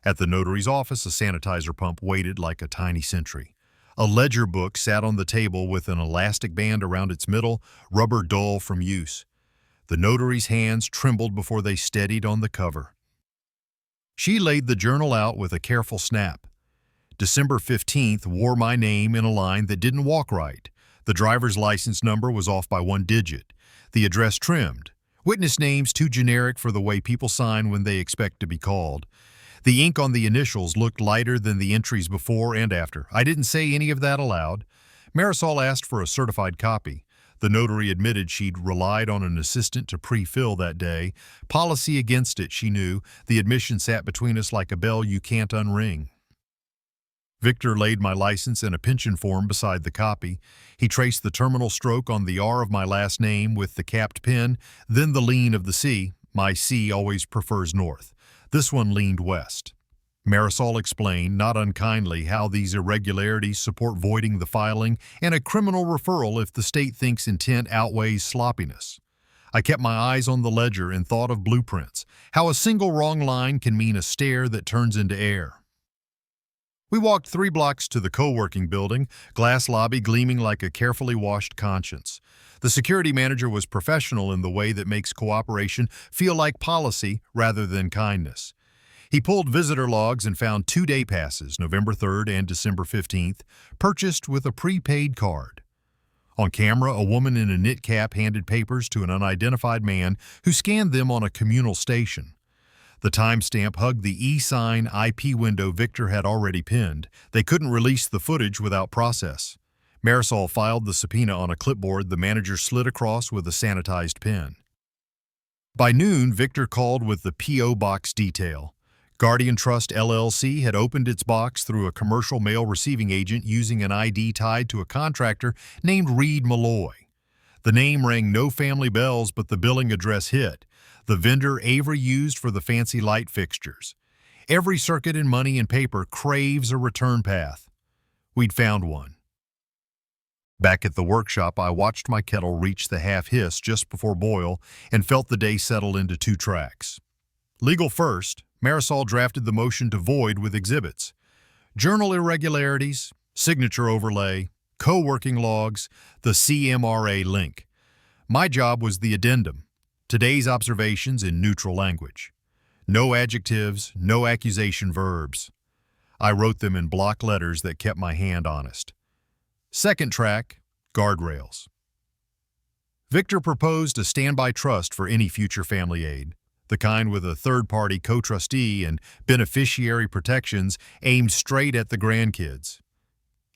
At the notary's office, a sanitizer pump waited like a tiny sentry. A ledger book sat on the table with an elastic band around its middle, rubber dull from use. The notary's hands trembled before they steadied on the cover. She laid the journal out with a careful snap. December 15th wore my name in a line that didn't walk right. The driver's license number was off by 1 digit. The address trimmed. Witness names too generic for the way people sign when they expect to be called. The ink on the initials looked lighter than the entries before and after. I didn't say any of that aloud. Marisol asked for a certified copy. The notary admitted she'd relied on an assistant to pre-fill that day. Policy against it, she knew. The admission sat between us like a bell you can't unring. Victor laid my license in a pension form beside the copy. He traced the terminal stroke on the R of my last name with the capped pen, then the lean of the C. My C always prefers north. This one leaned west. Marisol explained, not unkindly, how these irregularities support voiding the filing and a criminal referral if the state thinks intent outweighs sloppiness. I kept my eyes on the ledger and thought of blueprints, how a single wrong line can mean a stair that turns into air. We walked 3 blocks to the co-working building, glass lobby gleaming like a carefully washed conscience. The security manager was professional in the way that makes cooperation feel like policy rather than kindness. He pulled visitor logs and found 2 day passes, November 3rd and December 15th, purchased with a prepaid card. On camera, a woman in a knit cap handed papers to an unidentified man who scanned them on a communal station. The timestamp hugged the e-sign IP window Victor had already pinned. They couldn't release the footage without process. Marisol filed the subpoena on a clipboard the manager slid across with a sanitized pen. By noon, Victor called with the P.O. box detail. Guardian Trust LLC had opened its box through a commercial mail receiving agent using an ID tied to a contractor named Reed Malloy. The name rang no family bells, but the billing address hit. The vendor Avery used for the fancy light fixtures. Every circuit in money and paper craves a return path. We'd found one. Back at the workshop, I watched my kettle reach the half-hiss just before boil and felt the day settle into 2 tracks. Legal first, Marisol drafted the motion to void with exhibits. Journal irregularities, signature overlay, co-working logs, the CMRA link. My job was the addendum, today's observations in neutral language. No adjectives, no accusation verbs. I wrote them in block letters that kept my hand honest. Second track, guardrails. Victor proposed a standby trust for any future family aid, the kind with a third-party co-trustee and beneficiary protections aimed straight at the grandkids.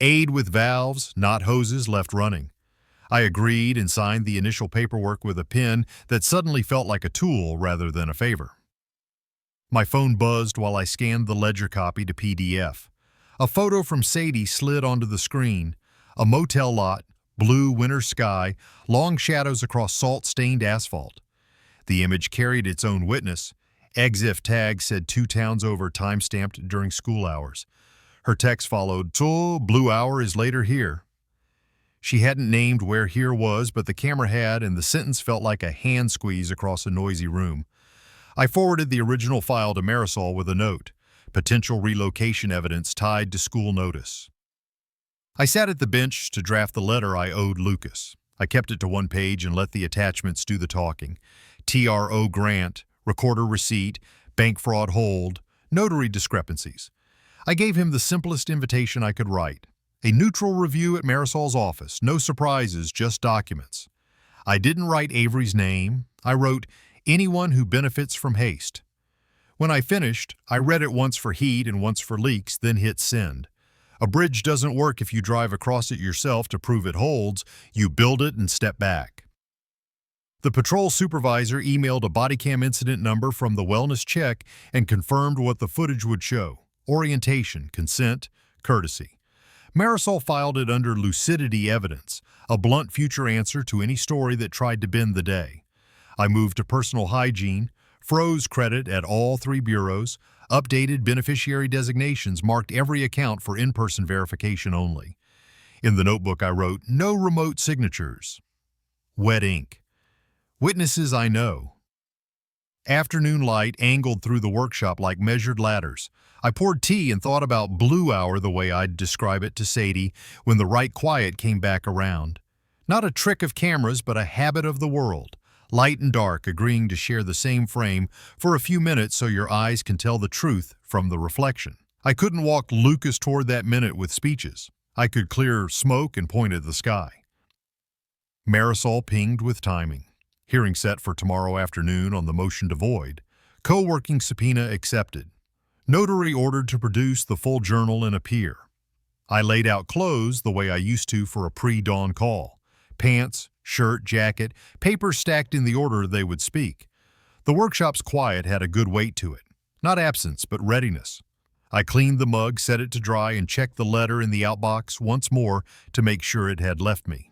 Aid with valves, not hoses, left running. I agreed and signed the initial paperwork with a pen that suddenly felt like a tool rather than a favor. My phone buzzed while I scanned the ledger copy to PDF. A photo from Sadie slid onto the screen. A motel lot, blue winter sky, long shadows across salt-stained asphalt. The image carried its own witness. EXIF tag said 2 towns over, time-stamped during school hours. Her text followed, "So, blue hour is later here." She hadn't named where here was, but the camera had, and the sentence felt like a hand squeeze across a noisy room. I forwarded the original file to Marisol with a note, potential relocation evidence tied to school notice. I sat at the bench to draft the letter I owed Lucas. I kept it to 1 page and let the attachments do the talking. TRO grant, recorder receipt, bank fraud hold, notary discrepancies. I gave him the simplest invitation I could write. A neutral review at Marisol's office, no surprises, just documents. I didn't write Avery's name. I wrote, anyone who benefits from haste. When I finished, I read it once for heat and once for leaks, then hit send. A bridge doesn't work if you drive across it yourself to prove it holds. You build it and step back. The patrol supervisor emailed a body cam incident number from the wellness check and confirmed what the footage would show: orientation, consent, courtesy. Marisol filed it under lucidity evidence, a blunt future answer to any story that tried to bend the day. I moved to personal hygiene, froze credit at all 3 bureaus, updated beneficiary designations, marked every account for in-person verification only. In the notebook I wrote, no remote signatures. Wet ink. Witnesses I know. Afternoon light angled through the workshop like measured ladders. I poured tea and thought about blue hour the way I'd describe it to Sadie when the right quiet came back around. Not a trick of cameras, but a habit of the world. Light and dark agreeing to share the same frame for a few minutes so your eyes can tell the truth from the reflection. I couldn't walk Lucas toward that minute with speeches. I could clear smoke and point at the sky. Marisol pinged with timing. Hearing set for tomorrow afternoon on the motion to void. Co-working subpoena accepted. Notary ordered to produce the full journal and appear. I laid out clothes the way I used to for a pre-dawn call. Pants, shirt, jacket, papers stacked in the order they would speak. The workshop's quiet had a good weight to it. Not absence, but readiness. I cleaned the mug, set it to dry, and checked the letter in the outbox once more to make sure it had left me.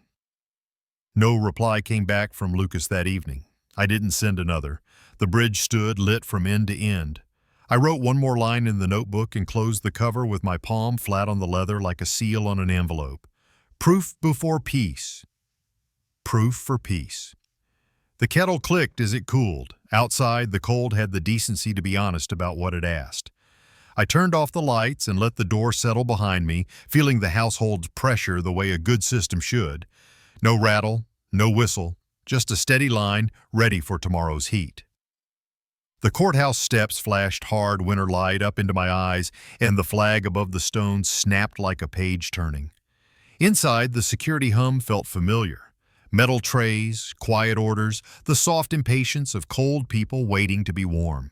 No reply came back from Lucas that evening. I didn't send another. The bridge stood lit from end to end. I wrote one more line in the notebook and closed the cover with my palm flat on the leather like a seal on an envelope. Proof before peace. Proof for peace. The kettle clicked as it cooled. Outside, the cold had the decency to be honest about what it asked. I turned off the lights and let the door settle behind me, feeling the household's pressure the way a good system should. No rattle, no whistle, just a steady line ready for tomorrow's heat. The courthouse steps flashed hard winter light up into my eyes, and the flag above the stones snapped like a page turning. Inside, the security hum felt familiar. Metal trays, quiet orders, the soft impatience of cold people waiting to be warm.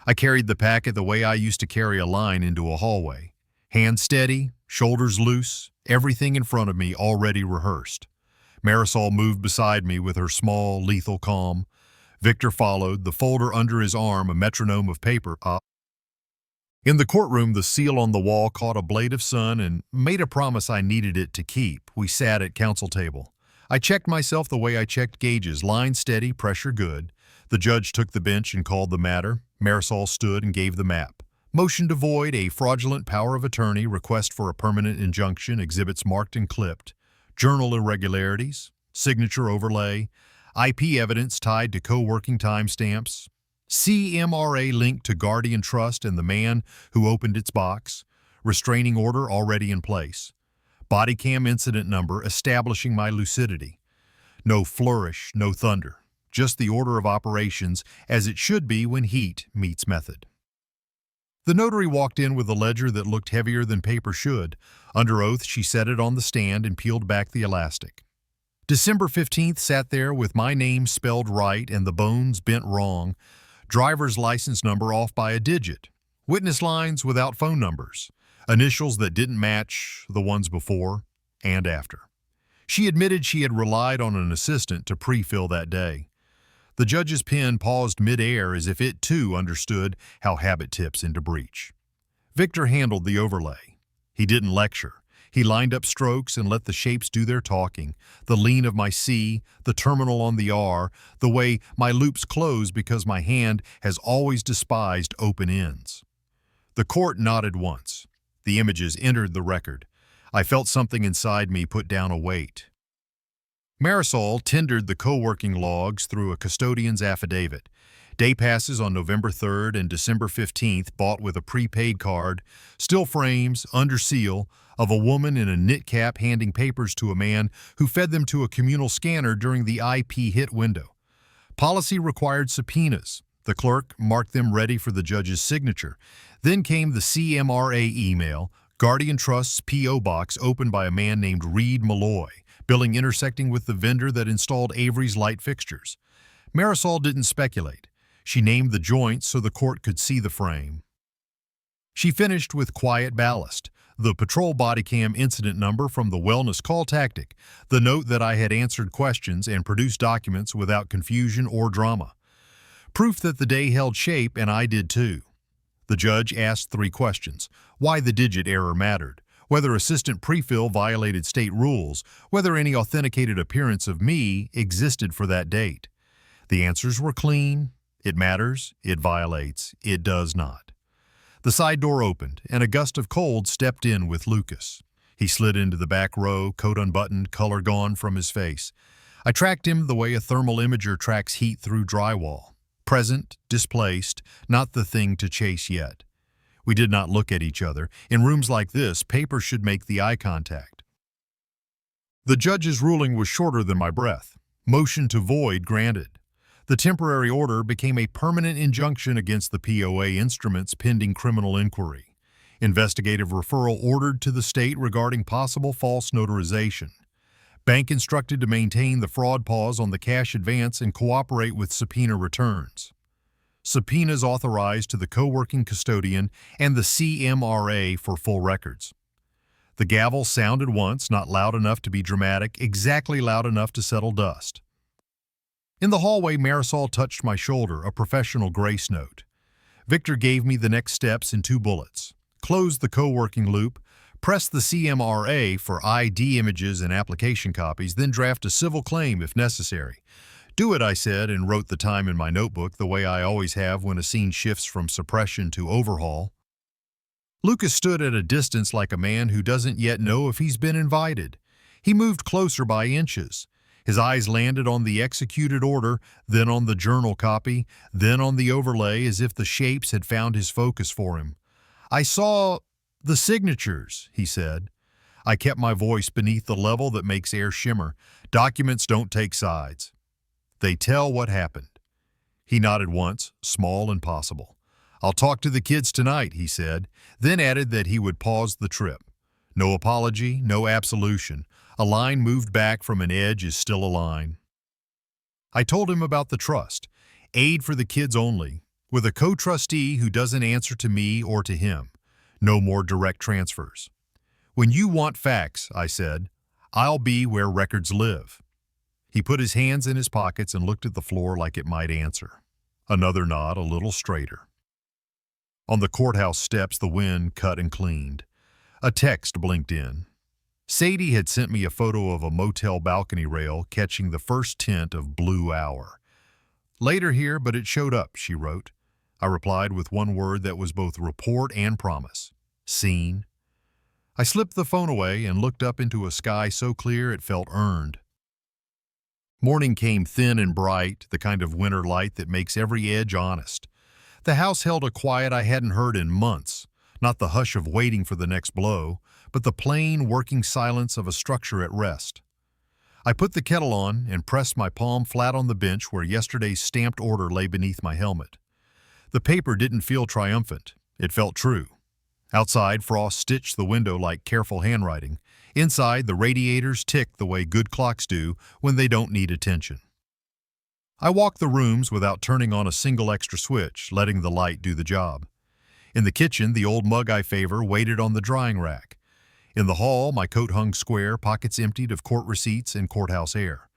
I carried the packet the way I used to carry a line into a hallway. Hands steady, shoulders loose, everything in front of me already rehearsed. Marisol moved beside me with her small, lethal calm. Victor followed, the folder under his arm, a metronome of paper up. In the courtroom, the seal on the wall caught a blade of sun and made a promise I needed it to keep. We sat at counsel table. I checked myself the way I checked gauges, line steady, pressure good. The judge took the bench and called the matter. Marisol stood and gave the map. Motion to void a fraudulent power of attorney, request for a permanent injunction, exhibits marked and clipped, journal irregularities, signature overlay, IP evidence tied to co-working timestamps, CMRA linked to Guardian Trust and the man who opened its box, restraining order already in place, body cam incident number establishing my lucidity. No flourish, no thunder, just the order of operations as it should be when heat meets method. The notary walked in with a ledger that looked heavier than paper should. Under oath, she set it on the stand and peeled back the elastic. December 15th sat there with my name spelled right and the bones bent wrong, driver's license number off by a digit, witness lines without phone numbers, initials that didn't match the ones before and after. She admitted she had relied on an assistant to pre-fill that day. The judge's pen paused mid-air as if it too understood how habit tips into breach. Victor handled the overlay. He didn't lecture. He lined up strokes and let the shapes do their talking, the lean of my C, the terminal on the R, the way my loops close because my hand has always despised open ends. The court nodded once. The images entered the record. I felt something inside me put down a weight. Marisol tendered the co-working logs through a custodian's affidavit. Day passes on November 3rd and December 15th bought with a prepaid card, still frames, under seal, of a woman in a knit cap handing papers to a man who fed them to a communal scanner during the IP hit window. Policy required subpoenas. The clerk marked them ready for the judge's signature. Then came the CMRA email, Guardian Trust's P.O. box opened by a man named Reed Malloy, billing intersecting with the vendor that installed Avery's light fixtures. Marisol didn't speculate. She named the joints so the court could see the frame. She finished with quiet ballast, the patrol body cam incident number from the wellness call tactic, the note that I had answered questions and produced documents without confusion or drama. Proof that the day held shape, and I did too. The judge asked 3 questions: why the digit error mattered, whether assistant prefill violated state rules, whether any authenticated appearance of me existed for that date. The answers were clean. It matters, it violates, it does not. The side door opened, and a gust of cold stepped in with Lucas. He slid into the back row, coat unbuttoned, color gone from his face. I tracked him the way a thermal imager tracks heat through drywall. Present, displaced, not the thing to chase yet. We did not look at each other. In rooms like this, paper should make the eye contact. The judge's ruling was shorter than my breath. Motion to void granted. The temporary order became a permanent injunction against the POA instruments pending criminal inquiry. Investigative referral ordered to the state regarding possible false notarization. Bank instructed to maintain the fraud pause on the cash advance and cooperate with subpoena returns. Subpoenas authorized to the co-working custodian and the CMRA for full records. The gavel sounded once, not loud enough to be dramatic, exactly loud enough to settle dust. In the hallway, Marisol touched my shoulder, a professional grace note. Victor gave me the next steps in 2 bullets. Close the co-working loop, press the CMRA for ID images and application copies, then draft a civil claim if necessary. Do it, I said, and wrote the time in my notebook the way I always have when a scene shifts from suppression to overhaul. Lucas stood at a distance like a man who doesn't yet know if he's been invited. He moved closer by inches. His eyes landed on the executed order, then on the journal copy, then on the overlay as if the shapes had found his focus for him. I saw the signatures, he said. I kept my voice beneath the level that makes air shimmer. Documents don't take sides. They tell what happened. He nodded once, small and possible. I'll talk to the kids tonight, he said, then added that he would pause the trip. No apology, no absolution. A line moved back from an edge is still a line. I told him about the trust, aid for the kids only, with a co-trustee who doesn't answer to me or to him. No more direct transfers. When you want facts, I said, I'll be where records live. He put his hands in his pockets and looked at the floor like it might answer. Another nod, a little straighter. On the courthouse steps, the wind cut and cleaned. A text blinked in. Sadie had sent me a photo of a motel balcony rail catching the first tint of blue hour. Later here, but it showed up, she wrote. I replied with one word that was both report and promise. Seen. I slipped the phone away and looked up into a sky so clear it felt earned. Morning came thin and bright, the kind of winter light that makes every edge honest. The house held a quiet I hadn't heard in months, not the hush of waiting for the next blow, but the plain, working silence of a structure at rest. I put the kettle on and pressed my palm flat on the bench where yesterday's stamped order lay beneath my helmet. The paper didn't feel triumphant. It felt true. Outside, frost stitched the window like careful handwriting. Inside, the radiators ticked the way good clocks do when they don't need attention. I walked the rooms without turning on a single extra switch, letting the light do the job. In the kitchen, the old mug I favor waited on the drying rack. In the hall, my coat hung square, pockets emptied of court receipts and courthouse air.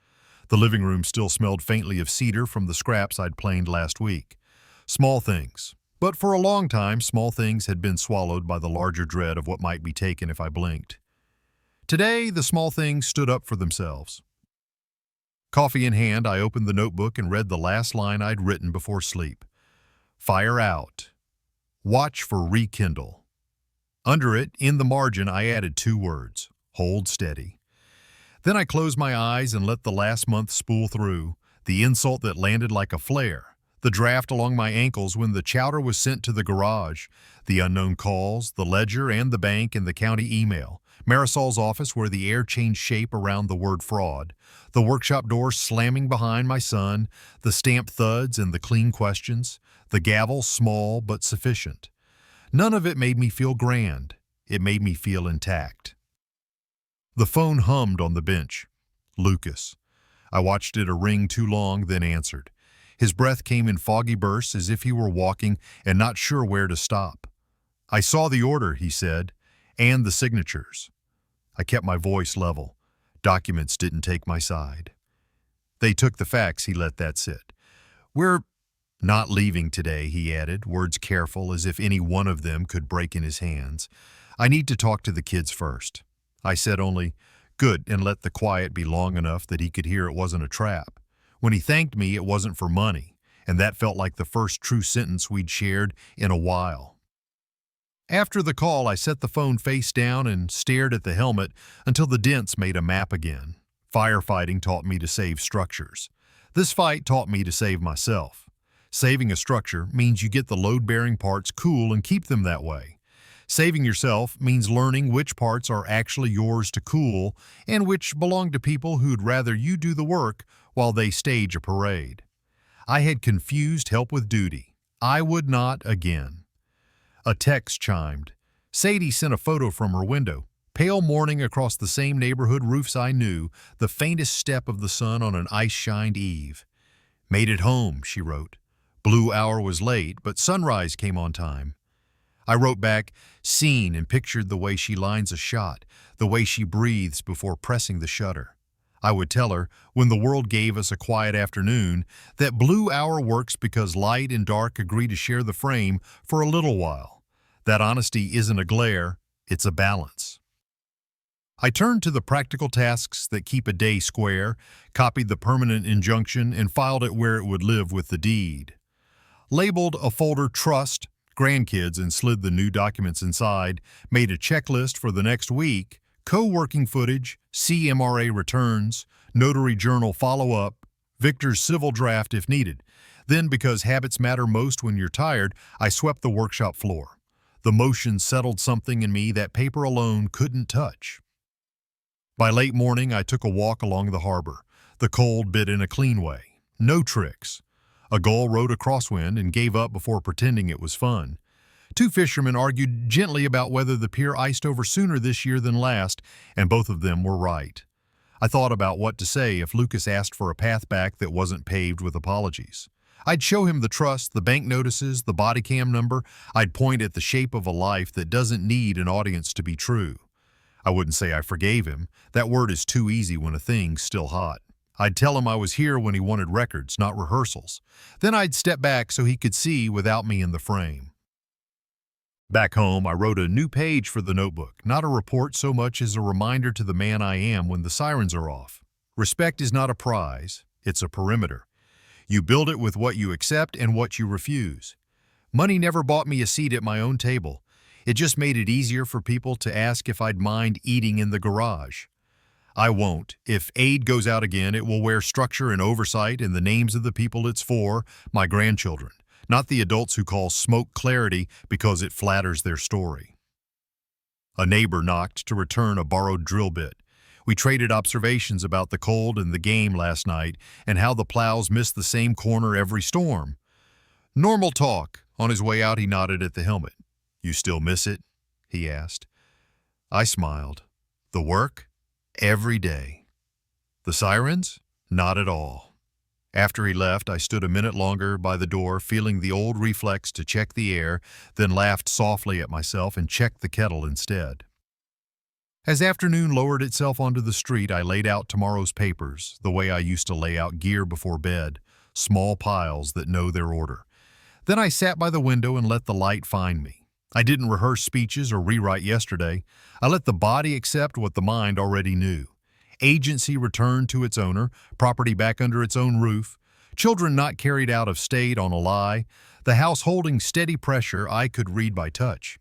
The living room still smelled faintly of cedar from the scraps I'd planed last week. Small things. But for a long time, small things had been swallowed by the larger dread of what might be taken if I blinked. Today, the small things stood up for themselves. Coffee in hand, I opened the notebook and read the last line I'd written before sleep. Fire out. Watch for rekindle. Under it, in the margin, I added 2 words. Hold steady. Then I closed my eyes and let the last month spool through, the insult that landed like a flare. The draft along my ankles when the chowder was sent to the garage, the unknown calls, the ledger and the bank and the county email, Marisol's office where the air changed shape around the word fraud, the workshop door slamming behind my son, the stamped thuds and the clean questions, the gavel small but sufficient. None of it made me feel grand. It made me feel intact. The phone hummed on the bench. Lucas. I watched it a ring too long, then answered. His breath came in foggy bursts as if he were walking and not sure where to stop. I saw the order, he said, and the signatures. I kept my voice level. Documents didn't take my side. They took the facts, he let that sit. We're not leaving today, he added, words careful as if any one of them could break in his hands. I need to talk to the kids first. I said only, good, and let the quiet be long enough that he could hear it wasn't a trap. When he thanked me, it wasn't for money, and that felt like the first true sentence we'd shared in a while. After the call, I set the phone face down and stared at the helmet until the dents made a map again. Firefighting taught me to save structures. This fight taught me to save myself. Saving a structure means you get the load-bearing parts cool and keep them that way. Saving yourself means learning which parts are actually yours to cool and which belong to people who'd rather you do the work while they stage a parade. I had confused help with duty. I would not again. A text chimed. Sadie sent a photo from her window. Pale morning across the same neighborhood roofs I knew, the faintest step of the sun on an ice-shined eve. Made it home, she wrote. Blue hour was late, but sunrise came on time. I wrote back, seen, and pictured the way she lines a shot, the way she breathes before pressing the shutter. I would tell her, when the world gave us a quiet afternoon, that blue hour works because light and dark agree to share the frame for a little while. That honesty isn't a glare, it's a balance. I turned to the practical tasks that keep a day square, copied the permanent injunction, and filed it where it would live with the deed. Labeled a folder Trust, Grandkids, and slid the new documents inside, made a checklist for the next week, co-working footage, CMRA returns, notary journal follow-up, Victor's civil draft if needed. Then, because habits matter most when you're tired, I swept the workshop floor. The motion settled something in me that paper alone couldn't touch. By late morning, I took a walk along the harbor. The cold bit in a clean way. No tricks. A gull rode a crosswind and gave up before pretending it was fun. 2 fishermen argued gently about whether the pier iced over sooner this year than last, and both of them were right. I thought about what to say if Lucas asked for a path back that wasn't paved with apologies. I'd show him the trust, the bank notices, the body cam number. I'd point at the shape of a life that doesn't need an audience to be true. I wouldn't say I forgave him. That word is too easy when a thing's still hot. I'd tell him I was here when he wanted records, not rehearsals. Then I'd step back so he could see without me in the frame. Back home, I wrote a new page for the notebook, not a report so much as a reminder to the man I am when the sirens are off. Respect is not a prize, it's a perimeter. You build it with what you accept and what you refuse. Money never bought me a seat at my own table. It just made it easier for people to ask if I'd mind eating in the garage. I won't. If aid goes out again, it will wear structure and oversight and the names of the people it's for, my grandchildren, not the adults who call smoke clarity because it flatters their story. A neighbor knocked to return a borrowed drill bit. We traded observations about the cold and the game last night and how the plows missed the same corner every storm. Normal talk. On his way out, he nodded at the helmet. "You still miss it?" he asked. I smiled. The work? Every day. The sirens? Not at all. After he left, I stood a minute longer by the door, feeling the old reflex to check the air, then laughed softly at myself and checked the kettle instead. As afternoon lowered itself onto the street, I laid out tomorrow's papers, the way I used to lay out gear before bed, small piles that know their order. Then I sat by the window and let the light find me. I didn't rehearse speeches or rewrite yesterday. I let the body accept what the mind already knew. Agency returned to its owner, property back under its own roof, children not carried out of state on a lie, the house holding steady pressure I could read by touch.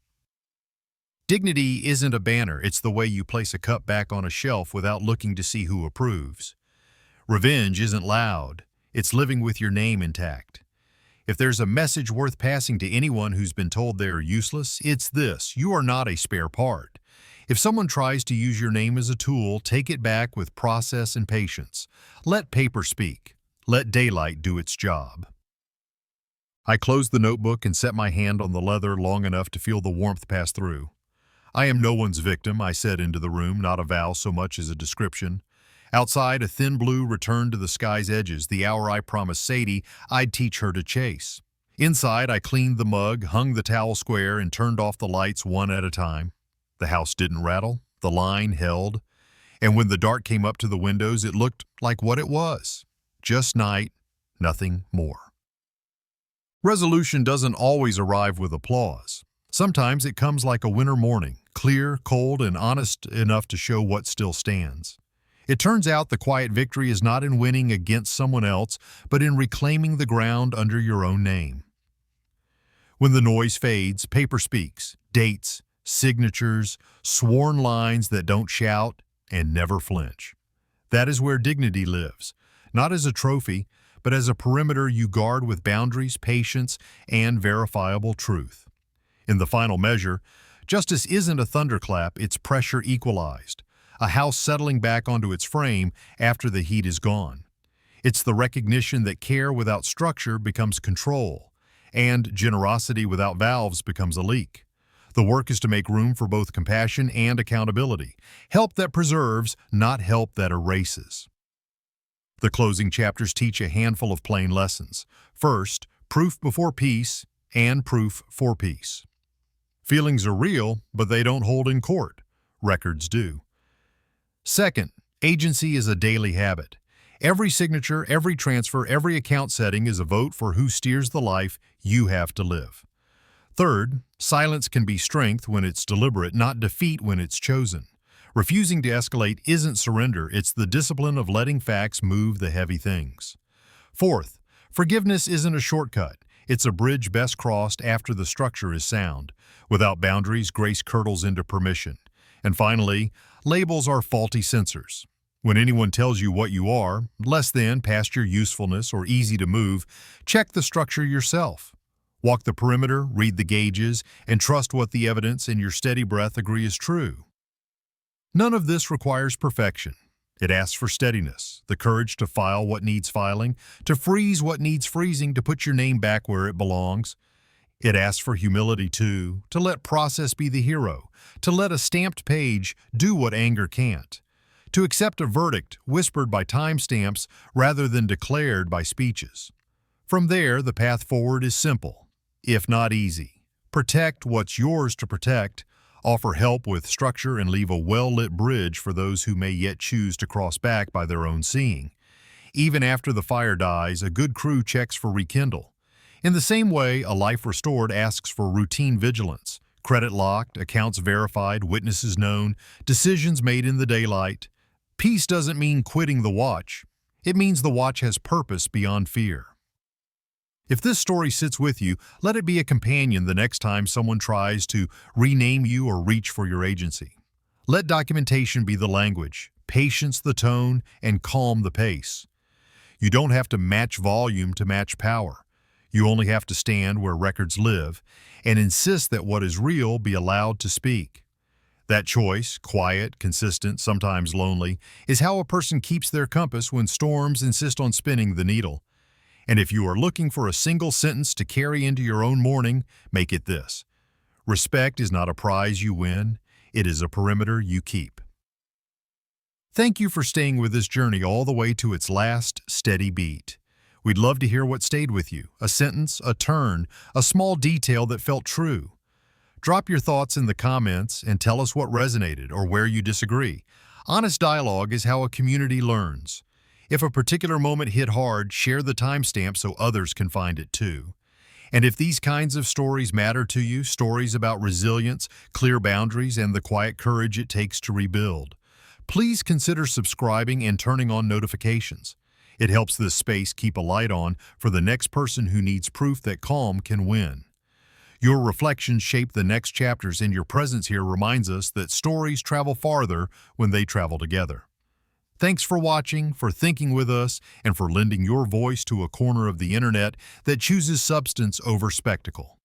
Dignity isn't a banner, it's the way you place a cup back on a shelf without looking to see who approves. Revenge isn't loud, it's living with your name intact. If there's a message worth passing to anyone who's been told they're useless, it's this: you are not a spare part. If someone tries to use your name as a tool, take it back with process and patience. Let paper speak. Let daylight do its job. I closed the notebook and set my hand on the leather long enough to feel the warmth pass through. "I am no one's victim," I said into the room, not a vow so much as a description. Outside, a thin blue returned to the sky's edges, the hour I promised Sadie I'd teach her to chase. Inside, I cleaned the mug, hung the towel square, and turned off the lights one at a time. The house didn't rattle, the line held, and when the dark came up to the windows, it looked like what it was. Just night, nothing more. Resolution doesn't always arrive with applause. Sometimes it comes like a winter morning, clear, cold, and honest enough to show what still stands. It turns out the quiet victory is not in winning against someone else, but in reclaiming the ground under your own name. When the noise fades, paper speaks, dates, signatures, sworn lines that don't shout and never flinch. That is where dignity lives, not as a trophy, but as a perimeter you guard with boundaries, patience, and verifiable truth. In the final measure, justice isn't a thunderclap, it's pressure equalized, a house settling back onto its frame after the heat is gone. It's the recognition that care without structure becomes control, and generosity without valves becomes a leak. The work is to make room for both compassion and accountability, help that preserves, not help that erases. The closing chapters teach a handful of plain lessons. First, proof before peace, and proof for peace. Feelings are real, but they don't hold in court. Records do. Second, agency is a daily habit. Every signature, every transfer, every account setting is a vote for who steers the life you have to live. Third, silence can be strength when it's deliberate, not defeat when it's chosen. Refusing to escalate isn't surrender, it's the discipline of letting facts move the heavy things. Fourth, forgiveness isn't a shortcut. It's a bridge best crossed after the structure is sound. Without boundaries, grace curdles into permission. And finally, labels are faulty censors. When anyone tells you what you are, less than, past your usefulness, or easy to move, check the structure yourself. Walk the perimeter, read the gauges, and trust what the evidence and your steady breath agree is true. None of this requires perfection. It asks for steadiness, the courage to file what needs filing, to freeze what needs freezing, to put your name back where it belongs. It asks for humility, too, to let process be the hero, to let a stamped page do what anger can't, to accept a verdict whispered by timestamps rather than declared by speeches. From there, the path forward is simple, if not easy. Protect what's yours to protect, offer help with structure, and leave a well-lit bridge for those who may yet choose to cross back by their own seeing. Even after the fire dies, a good crew checks for rekindle. In the same way, a life restored asks for routine vigilance, credit locked, accounts verified, witnesses known, decisions made in the daylight. Peace doesn't mean quitting the watch. It means the watch has purpose beyond fear. If this story sits with you, let it be a companion the next time someone tries to rename you or reach for your agency. Let documentation be the language, patience the tone, and calm the pace. You don't have to match volume to match power. You only have to stand where records live and insist that what is real be allowed to speak. That choice, quiet, consistent, sometimes lonely, is how a person keeps their compass when storms insist on spinning the needle. And if you are looking for a single sentence to carry into your own morning, make it this: respect is not a prize you win, it is a perimeter you keep. Thank you for staying with this journey all the way to its last steady beat. We'd love to hear what stayed with you, a sentence, a turn, a small detail that felt true. Drop your thoughts in the comments and tell us what resonated or where you disagree. Honest dialogue is how a community learns. If a particular moment hit hard, share the timestamp so others can find it too. And if these kinds of stories matter to you, stories about resilience, clear boundaries, and the quiet courage it takes to rebuild, please consider subscribing and turning on notifications. It helps this space keep a light on for the next person who needs proof that calm can win. Your reflections shape the next chapters, and your presence here reminds us that stories travel farther when they travel together. Thanks for watching, for thinking with us, and for lending your voice to a corner of the internet that chooses substance over spectacle.